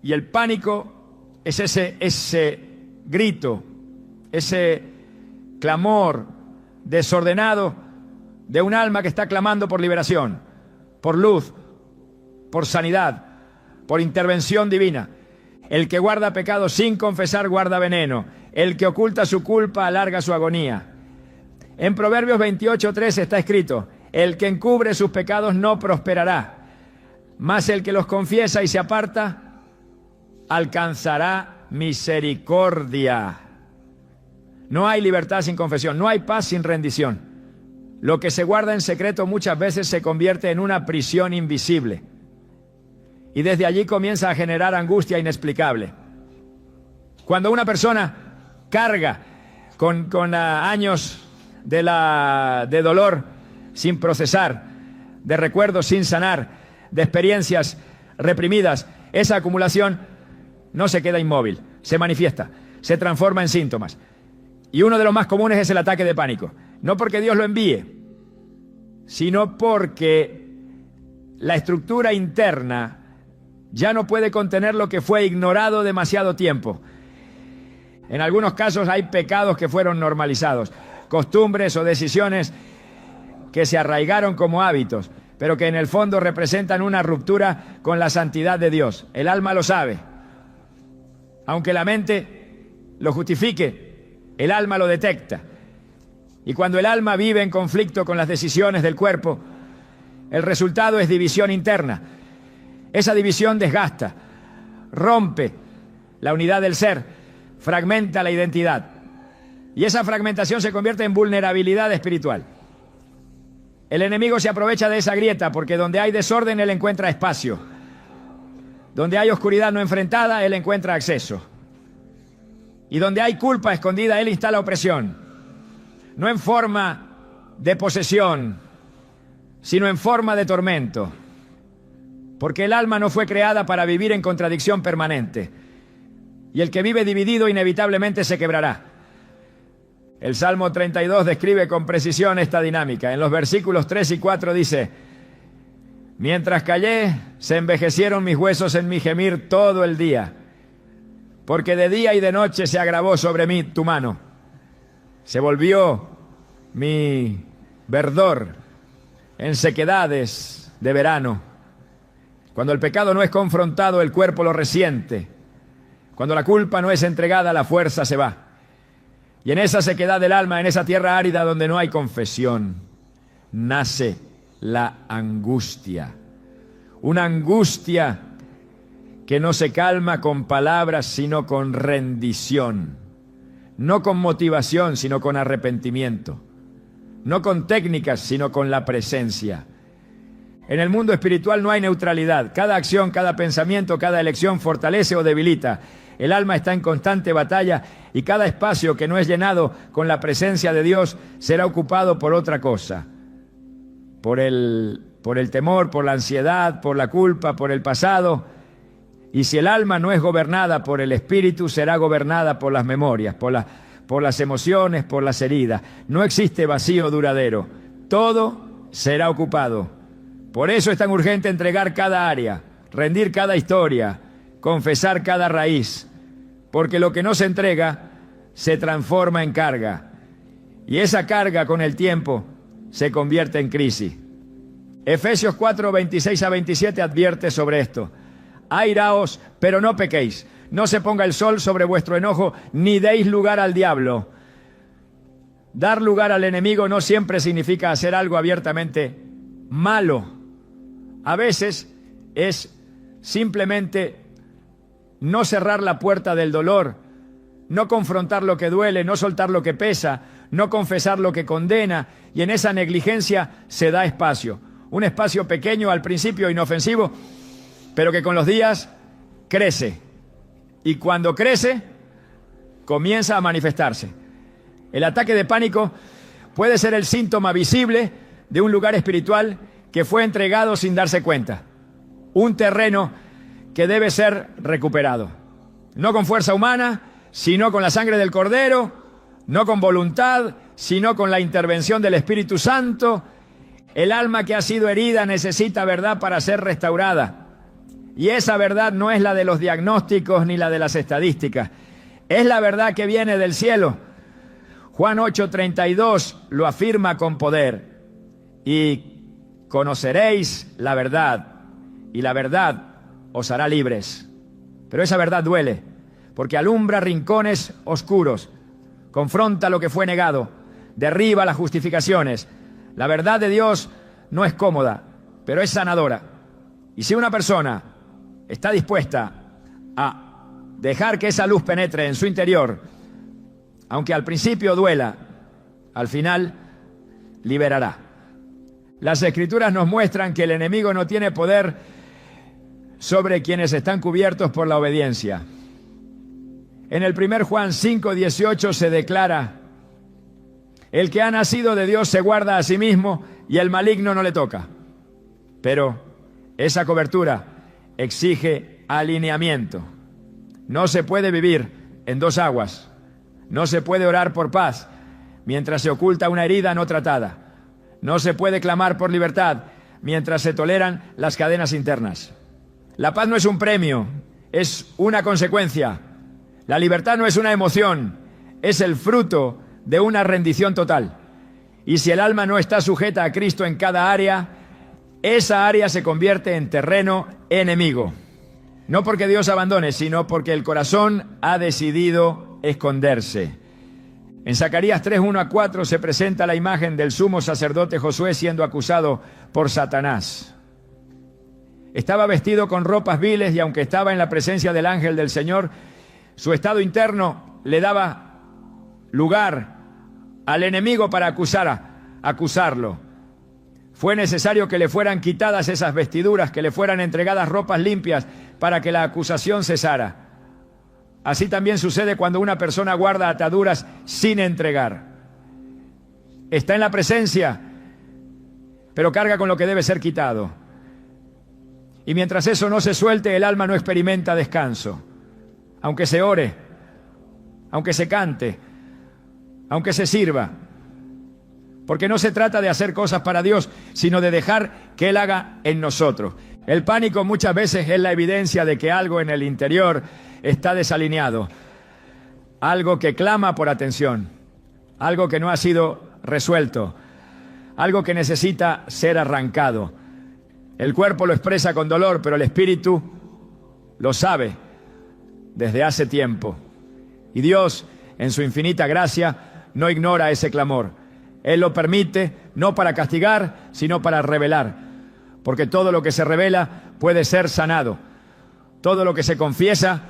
Y el pánico es ese grito, ese clamor desordenado de un alma que está clamando por liberación, por luz, por sanidad, por intervención divina. El que guarda pecado sin confesar guarda veneno. El que oculta su culpa alarga su agonía. En Proverbios 28:3 está escrito: el que encubre sus pecados no prosperará, mas el que los confiesa y se aparta alcanzará misericordia. No hay libertad sin confesión, no hay paz sin rendición. Lo que se guarda en secreto muchas veces se convierte en una prisión invisible. Y desde allí comienza a generar angustia inexplicable. Cuando una persona carga con años de dolor sin procesar, de recuerdos sin sanar, de experiencias reprimidas, esa acumulación no se queda inmóvil, se manifiesta, se transforma en síntomas. Y uno de los más comunes es el ataque de pánico. No porque Dios lo envíe, sino porque la estructura interna ya no puede contener lo que fue ignorado demasiado tiempo. En algunos casos hay pecados que fueron normalizados, costumbres o decisiones que se arraigaron como hábitos, pero que en el fondo representan una ruptura con la santidad de Dios. El alma lo sabe. Aunque la mente lo justifique, el alma lo detecta. Y cuando el alma vive en conflicto con las decisiones del cuerpo, el resultado es división interna. Esa división desgasta, rompe la unidad del ser, fragmenta la identidad. Y esa fragmentación se convierte en vulnerabilidad espiritual. El enemigo se aprovecha de esa grieta porque donde hay desorden, él encuentra espacio. Donde hay oscuridad no enfrentada, él encuentra acceso. Y donde hay culpa escondida, él instala opresión. No en forma de posesión, sino en forma de tormento. Porque el alma no fue creada para vivir en contradicción permanente. Y el que vive dividido inevitablemente se quebrará. El Salmo 32 describe con precisión esta dinámica. En los versículos 3 y 4 dice: mientras callé, se envejecieron mis huesos en mi gemir todo el día, porque de día y de noche se agravó sobre mí tu mano. Se volvió mi verdor en sequedades de verano. Cuando el pecado no es confrontado, el cuerpo lo resiente. Cuando la culpa no es entregada, la fuerza se va. Y en esa sequedad del alma, en esa tierra árida donde no hay confesión, nace la angustia. Una angustia que no se calma con palabras, sino con rendición. No con motivación, sino con arrepentimiento. No con técnicas, sino con la presencia. En el mundo espiritual no hay neutralidad. Cada acción, cada pensamiento, cada elección fortalece o debilita. El alma está en constante batalla y cada espacio que no es llenado con la presencia de Dios será ocupado por otra cosa. Por el temor, por la ansiedad, por la culpa, por el pasado. Y si el alma no es gobernada por el espíritu, será gobernada por las memorias, por las emociones, por las heridas. No existe vacío duradero. Todo será ocupado. Por eso es tan urgente entregar cada área, rendir cada historia, confesar cada raíz. Porque lo que no se entrega se transforma en carga. Y esa carga con el tiempo se convierte en crisis. Efesios 4, 26 a 27 advierte sobre esto. Airaos, pero no pequéis. No se ponga el sol sobre vuestro enojo, ni deis lugar al diablo. Dar lugar al enemigo no siempre significa hacer algo abiertamente malo. A veces es simplemente no cerrar la puerta del dolor, no confrontar lo que duele, no soltar lo que pesa, no confesar lo que condena, y en esa negligencia se da espacio. Un espacio pequeño al principio, inofensivo, pero que con los días crece. Y cuando crece, comienza a manifestarse. El ataque de pánico puede ser el síntoma visible de un lugar espiritual que fue entregado sin darse cuenta. Un terreno que debe ser recuperado. No con fuerza humana, sino con la sangre del Cordero, no con voluntad, sino con la intervención del Espíritu Santo. El alma que ha sido herida necesita verdad para ser restaurada. Y esa verdad no es la de los diagnósticos ni la de las estadísticas. Es la verdad que viene del cielo. Juan 8:32 lo afirma con poder. Y conoceréis la verdad, y la verdad os hará libres. Pero esa verdad duele, porque alumbra rincones oscuros, confronta lo que fue negado, derriba las justificaciones. La verdad de Dios no es cómoda, pero es sanadora. Y si una persona está dispuesta a dejar que esa luz penetre en su interior, aunque al principio duela, al final liberará. Las Escrituras nos muestran que el enemigo no tiene poder sobre quienes están cubiertos por la obediencia. En el 1 Juan 5:18 se declara: el que ha nacido de Dios se guarda a sí mismo y el maligno no le toca. Pero esa cobertura exige alineamiento. No se puede vivir en dos aguas. No se puede orar por paz mientras se oculta una herida no tratada. No se puede clamar por libertad mientras se toleran las cadenas internas. La paz no es un premio, es una consecuencia. La libertad no es una emoción, es el fruto de una rendición total. Y si el alma no está sujeta a Cristo en cada área, esa área se convierte en terreno enemigo. No porque Dios abandone, sino porque el corazón ha decidido esconderse. En Zacarías 3:1-4 se presenta la imagen del sumo sacerdote Josué siendo acusado por Satanás. Estaba vestido con ropas viles y aunque estaba en la presencia del ángel del Señor, su estado interno le daba lugar al enemigo para acusarlo. Fue necesario que le fueran quitadas esas vestiduras, que le fueran entregadas ropas limpias para que la acusación cesara. Así también sucede cuando una persona guarda ataduras sin entregar. Está en la presencia, pero carga con lo que debe ser quitado. Y mientras eso no se suelte, el alma no experimenta descanso. Aunque se ore, aunque se cante, aunque se sirva. Porque no se trata de hacer cosas para Dios, sino de dejar que Él haga en nosotros. El pánico muchas veces es la evidencia de que algo en el interior está desalineado. Algo que clama por atención. Algo que no ha sido resuelto. Algo que necesita ser arrancado. El cuerpo lo expresa con dolor, pero el espíritu lo sabe desde hace tiempo. Y Dios, en su infinita gracia, no ignora ese clamor. Él lo permite, no para castigar, sino para revelar. Porque todo lo que se revela puede ser sanado. Todo lo que se confiesa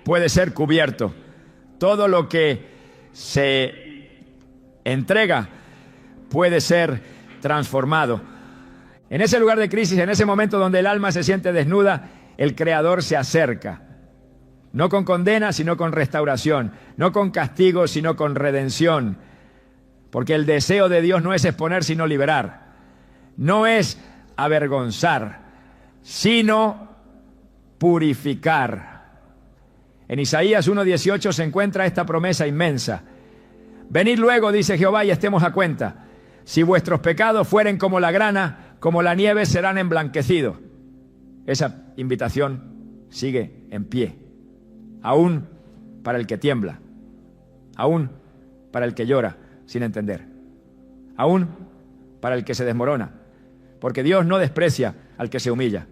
puede ser cubierto. Todo lo que se entrega puede ser transformado. En ese lugar de crisis, en ese momento donde el alma se siente desnuda, el Creador se acerca. No con condena, sino con restauración. No con castigo, sino con redención. Porque el deseo de Dios no es exponer, sino liberar. No es avergonzar, sino purificar. En Isaías 1:18 se encuentra esta promesa inmensa. Venid luego, dice Jehová, y estemos a cuenta. Si vuestros pecados fueren como la grana, como la nieve serán emblanquecidos. Esa invitación sigue en pie, aún para el que tiembla, aún para el que llora sin entender, aún para el que se desmorona, porque Dios no desprecia al que se humilla.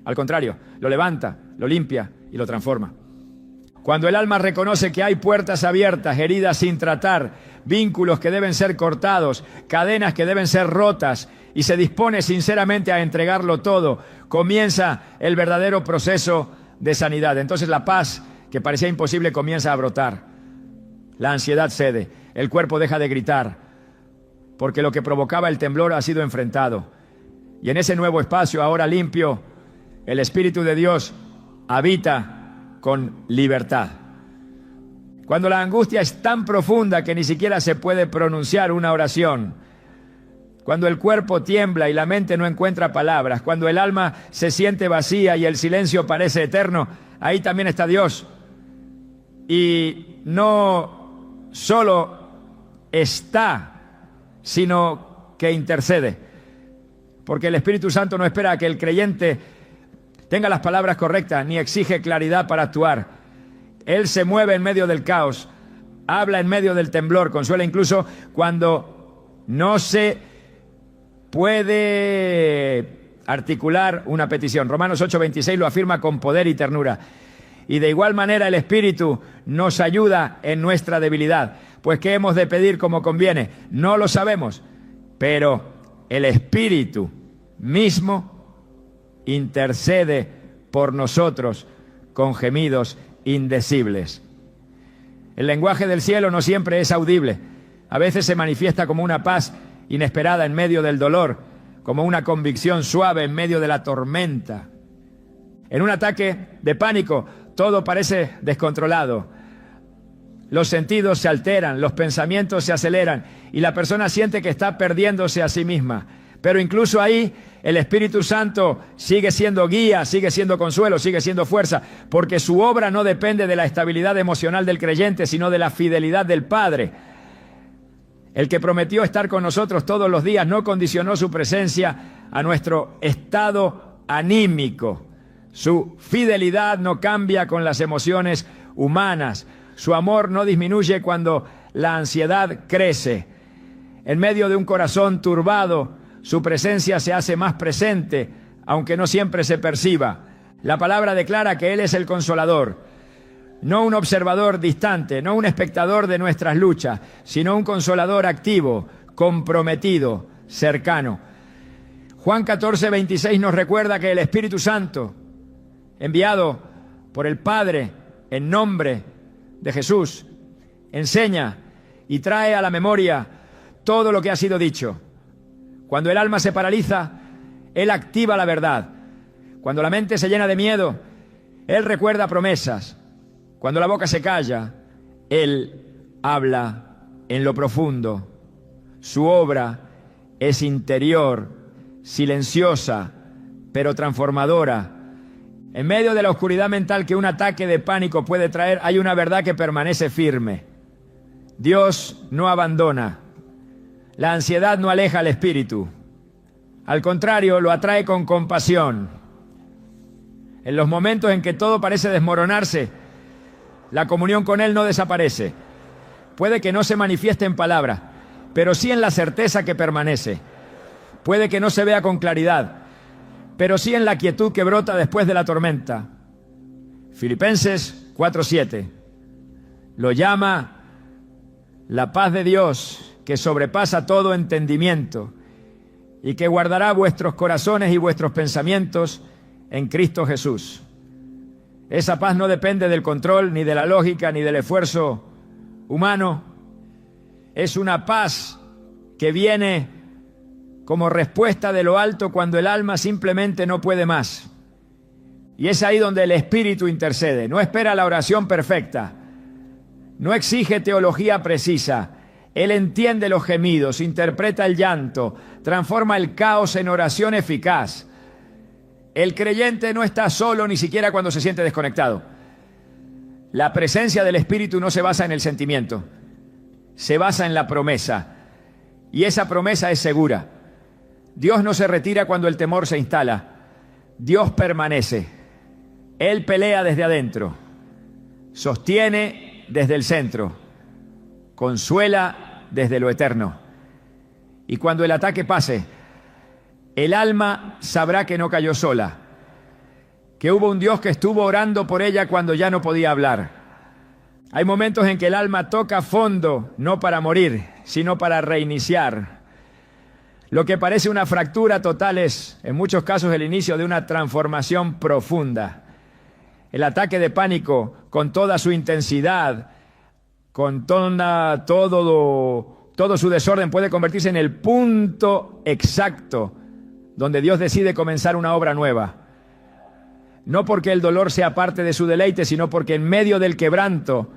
Al contrario, lo levanta, lo limpia y lo transforma. Cuando el alma reconoce que hay puertas abiertas, heridas sin tratar, vínculos que deben ser cortados, cadenas que deben ser rotas, y se dispone sinceramente a entregarlo todo, comienza el verdadero proceso de sanidad. Entonces la paz, que parecía imposible, comienza a brotar. La ansiedad cede, el cuerpo deja de gritar, porque lo que provocaba el temblor ha sido enfrentado. Y en ese nuevo espacio, ahora limpio, el Espíritu de Dios habita con libertad. Cuando la angustia es tan profunda que ni siquiera se puede pronunciar una oración, cuando el cuerpo tiembla y la mente no encuentra palabras, cuando el alma se siente vacía y el silencio parece eterno, ahí también está Dios. Y no solo está, sino que intercede. Porque el Espíritu Santo no espera a que el creyente tenga las palabras correctas, ni exige claridad para actuar. Él se mueve en medio del caos, habla en medio del temblor, consuela incluso cuando no se puede articular una petición. Romanos 8:26 lo afirma con poder y ternura. Y de igual manera el Espíritu nos ayuda en nuestra debilidad. Pues ¿qué hemos de pedir como conviene? No lo sabemos, pero el Espíritu mismo intercede por nosotros con gemidos indecibles. El lenguaje del cielo no siempre es audible. A veces se manifiesta como una paz inesperada en medio del dolor, como una convicción suave en medio de la tormenta. En un ataque de pánico, todo parece descontrolado. Los sentidos se alteran, los pensamientos se aceleran y la persona siente que está perdiéndose a sí misma. Pero incluso ahí, el Espíritu Santo sigue siendo guía, sigue siendo consuelo, sigue siendo fuerza, porque su obra no depende de la estabilidad emocional del creyente, sino de la fidelidad del Padre. El que prometió estar con nosotros todos los días no condicionó su presencia a nuestro estado anímico. Su fidelidad no cambia con las emociones humanas. Su amor no disminuye cuando la ansiedad crece. En medio de un corazón turbado, su presencia se hace más presente, aunque no siempre se perciba. La palabra declara que Él es el Consolador. No un observador distante, no un espectador de nuestras luchas, sino un consolador activo, comprometido, cercano. Juan 14:26 nos recuerda que el Espíritu Santo, enviado por el Padre en nombre de Jesús, enseña y trae a la memoria todo lo que ha sido dicho. Cuando el alma se paraliza, Él activa la verdad. Cuando la mente se llena de miedo, Él recuerda promesas. Cuando la boca se calla, Él habla en lo profundo. Su obra es interior, silenciosa, pero transformadora. En medio de la oscuridad mental que un ataque de pánico puede traer, hay una verdad que permanece firme. Dios no abandona. La ansiedad no aleja al espíritu. Al contrario, lo atrae con compasión. En los momentos en que todo parece desmoronarse, la comunión con Él no desaparece. Puede que no se manifieste en palabras, pero sí en la certeza que permanece. Puede que no se vea con claridad, pero sí en la quietud que brota después de la tormenta. Filipenses 4:7 lo llama la paz de Dios, que sobrepasa todo entendimiento y que guardará vuestros corazones y vuestros pensamientos en Cristo Jesús. Esa paz no depende del control, ni de la lógica, ni del esfuerzo humano. Es una paz que viene como respuesta de lo alto cuando el alma simplemente no puede más. Y es ahí donde el Espíritu intercede. No espera la oración perfecta, no exige teología precisa. Él entiende los gemidos, interpreta el llanto, transforma el caos en oración eficaz. El creyente no está solo ni siquiera cuando se siente desconectado. La presencia del Espíritu no se basa en el sentimiento, se basa en la promesa. Y esa promesa es segura. Dios no se retira cuando el temor se instala. Dios permanece. Él pelea desde adentro, sostiene desde el centro, consuela desde lo eterno. Y cuando el ataque pase, el alma sabrá que no cayó sola, que hubo un Dios que estuvo orando por ella cuando ya no podía hablar. Hay momentos en que el alma toca fondo, no para morir, sino para reiniciar. Lo que parece una fractura total es, en muchos casos, el inicio de una transformación profunda. El ataque de pánico, con toda su intensidad, con todo su desorden, puede convertirse en el punto exacto donde Dios decide comenzar una obra nueva. No porque el dolor sea parte de su deleite, sino porque en medio del quebranto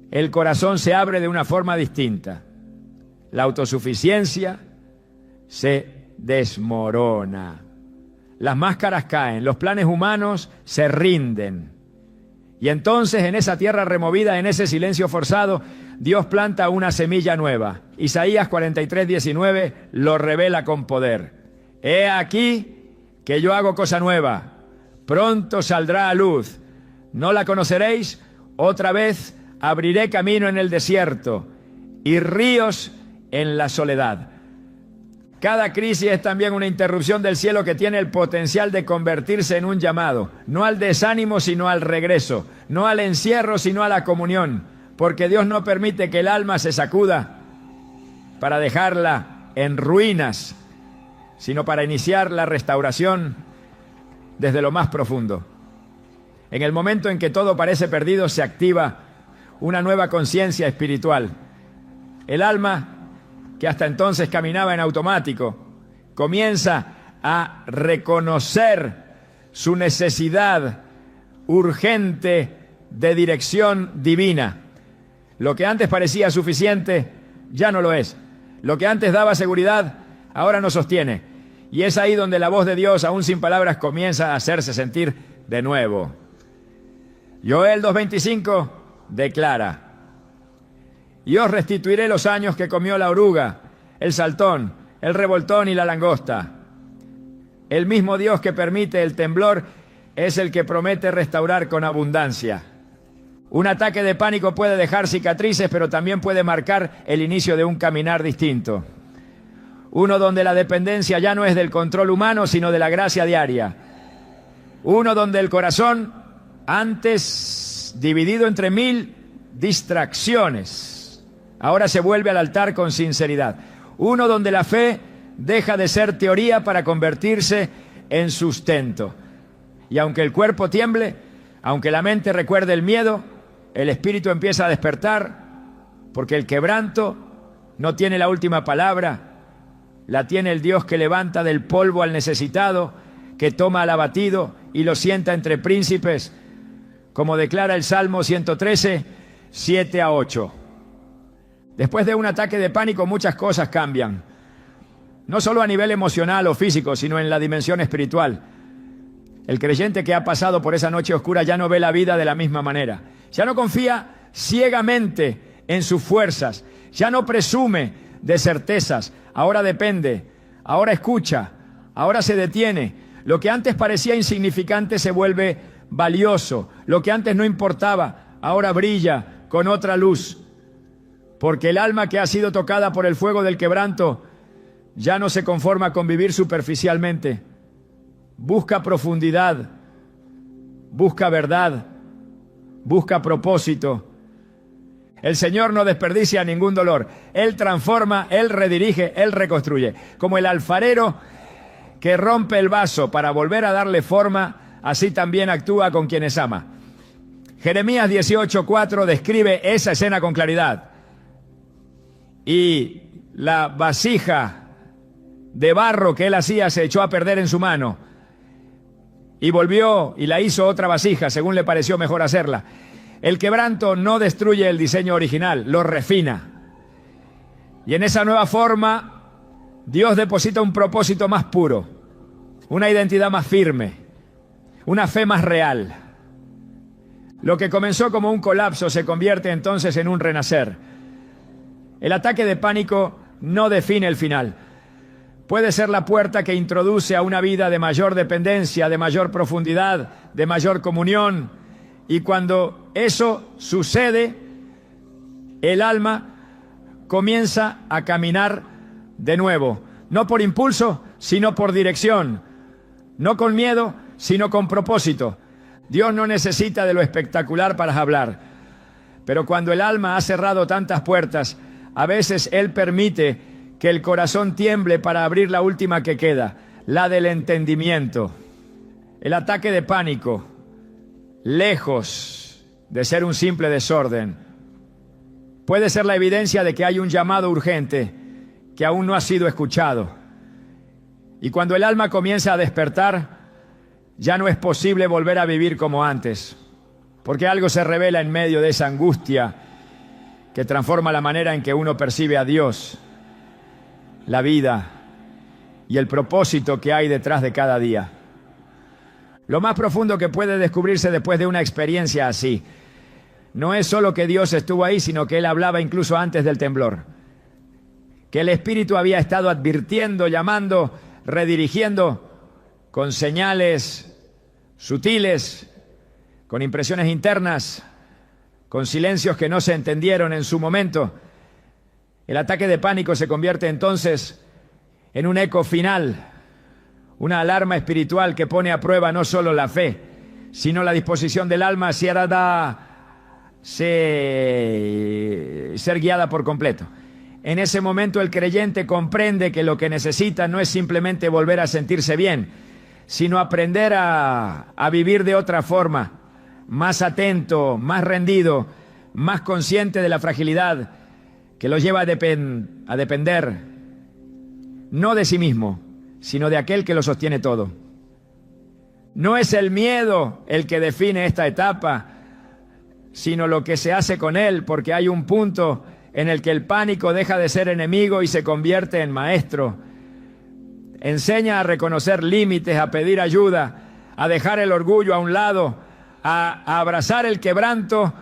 el corazón se abre de una forma distinta. La autosuficiencia se desmorona. Las máscaras caen, los planes humanos se rinden. Y entonces en esa tierra removida, en ese silencio forzado, Dios planta una semilla nueva. Isaías 43:19 lo revela con poder. He aquí que yo hago cosa nueva, pronto saldrá a luz. ¿No la conoceréis? Otra vez abriré camino en el desierto y ríos en la soledad. Cada crisis es también una interrupción del cielo que tiene el potencial de convertirse en un llamado, no al desánimo sino al regreso, no al encierro sino a la comunión, porque Dios no permite que el alma se sacuda para dejarla en ruinas, sino para iniciar la restauración desde lo más profundo. En el momento en que todo parece perdido, se activa una nueva conciencia espiritual. El alma, que hasta entonces caminaba en automático, comienza a reconocer su necesidad urgente de dirección divina. Lo que antes parecía suficiente, ya no lo es. Lo que antes daba seguridad, ahora no sostiene. Y es ahí donde la voz de Dios, aún sin palabras, comienza a hacerse sentir de nuevo. Joel 2:25 declara: y os restituiré los años que comió la oruga, el saltón, el revoltón y la langosta. El mismo Dios que permite el temblor es el que promete restaurar con abundancia. Un ataque de pánico puede dejar cicatrices, pero también puede marcar el inicio de un caminar distinto. Uno donde la dependencia ya no es del control humano, sino de la gracia diaria. Uno donde el corazón, antes dividido entre 1000 distracciones, ahora se vuelve al altar con sinceridad. Uno donde la fe deja de ser teoría para convertirse en sustento. Y aunque el cuerpo tiemble, aunque la mente recuerde el miedo, el espíritu empieza a despertar porque el quebranto no tiene la última palabra, la tiene el Dios que levanta del polvo al necesitado, que toma al abatido y lo sienta entre príncipes, como declara el Salmo 113, 7 a 8. Después de un ataque de pánico muchas cosas cambian, no solo a nivel emocional o físico, sino en la dimensión espiritual. El creyente que ha pasado por esa noche oscura ya no ve la vida de la misma manera, ya no confía ciegamente en sus fuerzas, ya no presume de certezas, ahora depende, ahora escucha, ahora se detiene. Lo que antes parecía insignificante se vuelve valioso, lo que antes no importaba, ahora brilla con otra luz, porque el alma que ha sido tocada por el fuego del quebranto ya no se conforma con vivir superficialmente, busca profundidad, busca verdad, busca propósito. El Señor no desperdicia ningún dolor. Él transforma, Él redirige, Él reconstruye. Como el alfarero que rompe el vaso para volver a darle forma, así también actúa con quienes ama. Jeremías 18:4 describe esa escena con claridad. Y la vasija de barro que él hacía se echó a perder en su mano. Y volvió y la hizo otra vasija, según le pareció mejor hacerla. El quebranto no destruye el diseño original, lo refina. Y en esa nueva forma, Dios deposita un propósito más puro, una identidad más firme, una fe más real. Lo que comenzó como un colapso se convierte entonces en un renacer. El ataque de pánico no define el final. Puede ser la puerta que introduce a una vida de mayor dependencia, de mayor profundidad, de mayor comunión. Y cuando eso sucede, el alma comienza a caminar de nuevo, no por impulso, sino por dirección, no con miedo, sino con propósito. Dios no necesita de lo espectacular para hablar, pero cuando el alma ha cerrado tantas puertas, a veces Él permite que el corazón tiemble para abrir la última que queda, la del entendimiento. El ataque de pánico, lejos de ser un simple desorden, puede ser la evidencia de que hay un llamado urgente que aún no ha sido escuchado. Y cuando el alma comienza a despertar, ya no es posible volver a vivir como antes, porque algo se revela en medio de esa angustia que transforma la manera en que uno percibe a Dios, la vida y el propósito que hay detrás de cada día. Lo más profundo que puede descubrirse después de una experiencia así no es solo que Dios estuvo ahí, sino que Él hablaba incluso antes del temblor, que el Espíritu había estado advirtiendo, llamando, redirigiendo con señales sutiles, con impresiones internas, con silencios que no se entendieron en su momento. El ataque de pánico se convierte entonces en un eco final, una alarma espiritual que pone a prueba no solo la fe, sino la disposición del alma hacia ser guiada por completo. En ese momento el creyente comprende que lo que necesita no es simplemente volver a sentirse bien, sino aprender a vivir de otra forma, más atento, más rendido, más consciente de la fragilidad que lo lleva a depender no de sí mismo, sino de aquel que lo sostiene todo. No es el miedo el que define esta etapa, sino lo que se hace con él, porque hay un punto en el que el pánico deja de ser enemigo y se convierte en maestro. Enseña a reconocer límites, a pedir ayuda, a dejar el orgullo a un lado, a abrazar el quebranto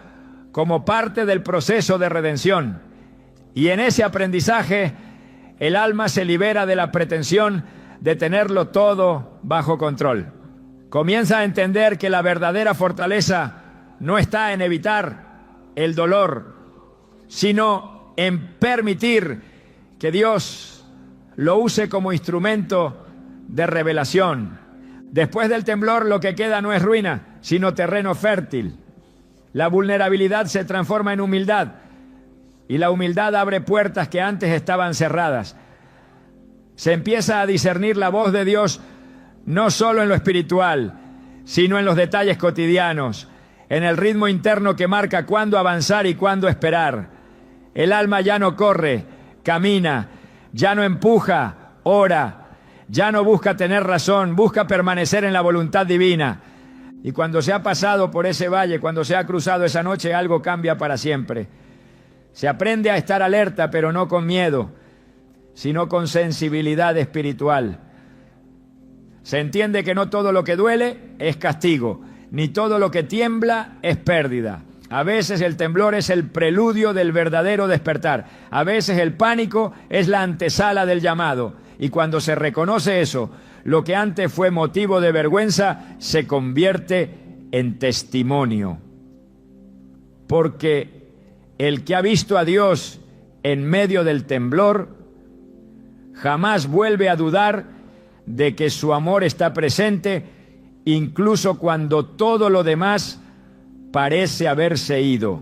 como parte del proceso de redención. Y en ese aprendizaje, el alma se libera de la pretensión de tenerlo todo bajo control. Comienza a entender que la verdadera fortaleza no está en evitar el dolor, sino en permitir que Dios lo use como instrumento de revelación. Después del temblor, lo que queda no es ruina, sino terreno fértil. La vulnerabilidad se transforma en humildad, y la humildad abre puertas que antes estaban cerradas. Se empieza a discernir la voz de Dios no solo en lo espiritual, sino en los detalles cotidianos, en el ritmo interno que marca cuándo avanzar y cuándo esperar. El alma ya no corre, camina, ya no empuja, ora, ya no busca tener razón, busca permanecer en la voluntad divina. Y cuando se ha pasado por ese valle, cuando se ha cruzado esa noche, algo cambia para siempre. Se aprende a estar alerta, pero no con miedo, sino con sensibilidad espiritual. Se entiende que no todo lo que duele es castigo, ni todo lo que tiembla es pérdida. A veces el temblor es el preludio del verdadero despertar. A veces el pánico es la antesala del llamado. Y cuando se reconoce eso, lo que antes fue motivo de vergüenza se convierte en testimonio. Porque el que ha visto a Dios en medio del temblor jamás vuelve a dudar de que su amor está presente, incluso cuando todo lo demás parece haberse ido.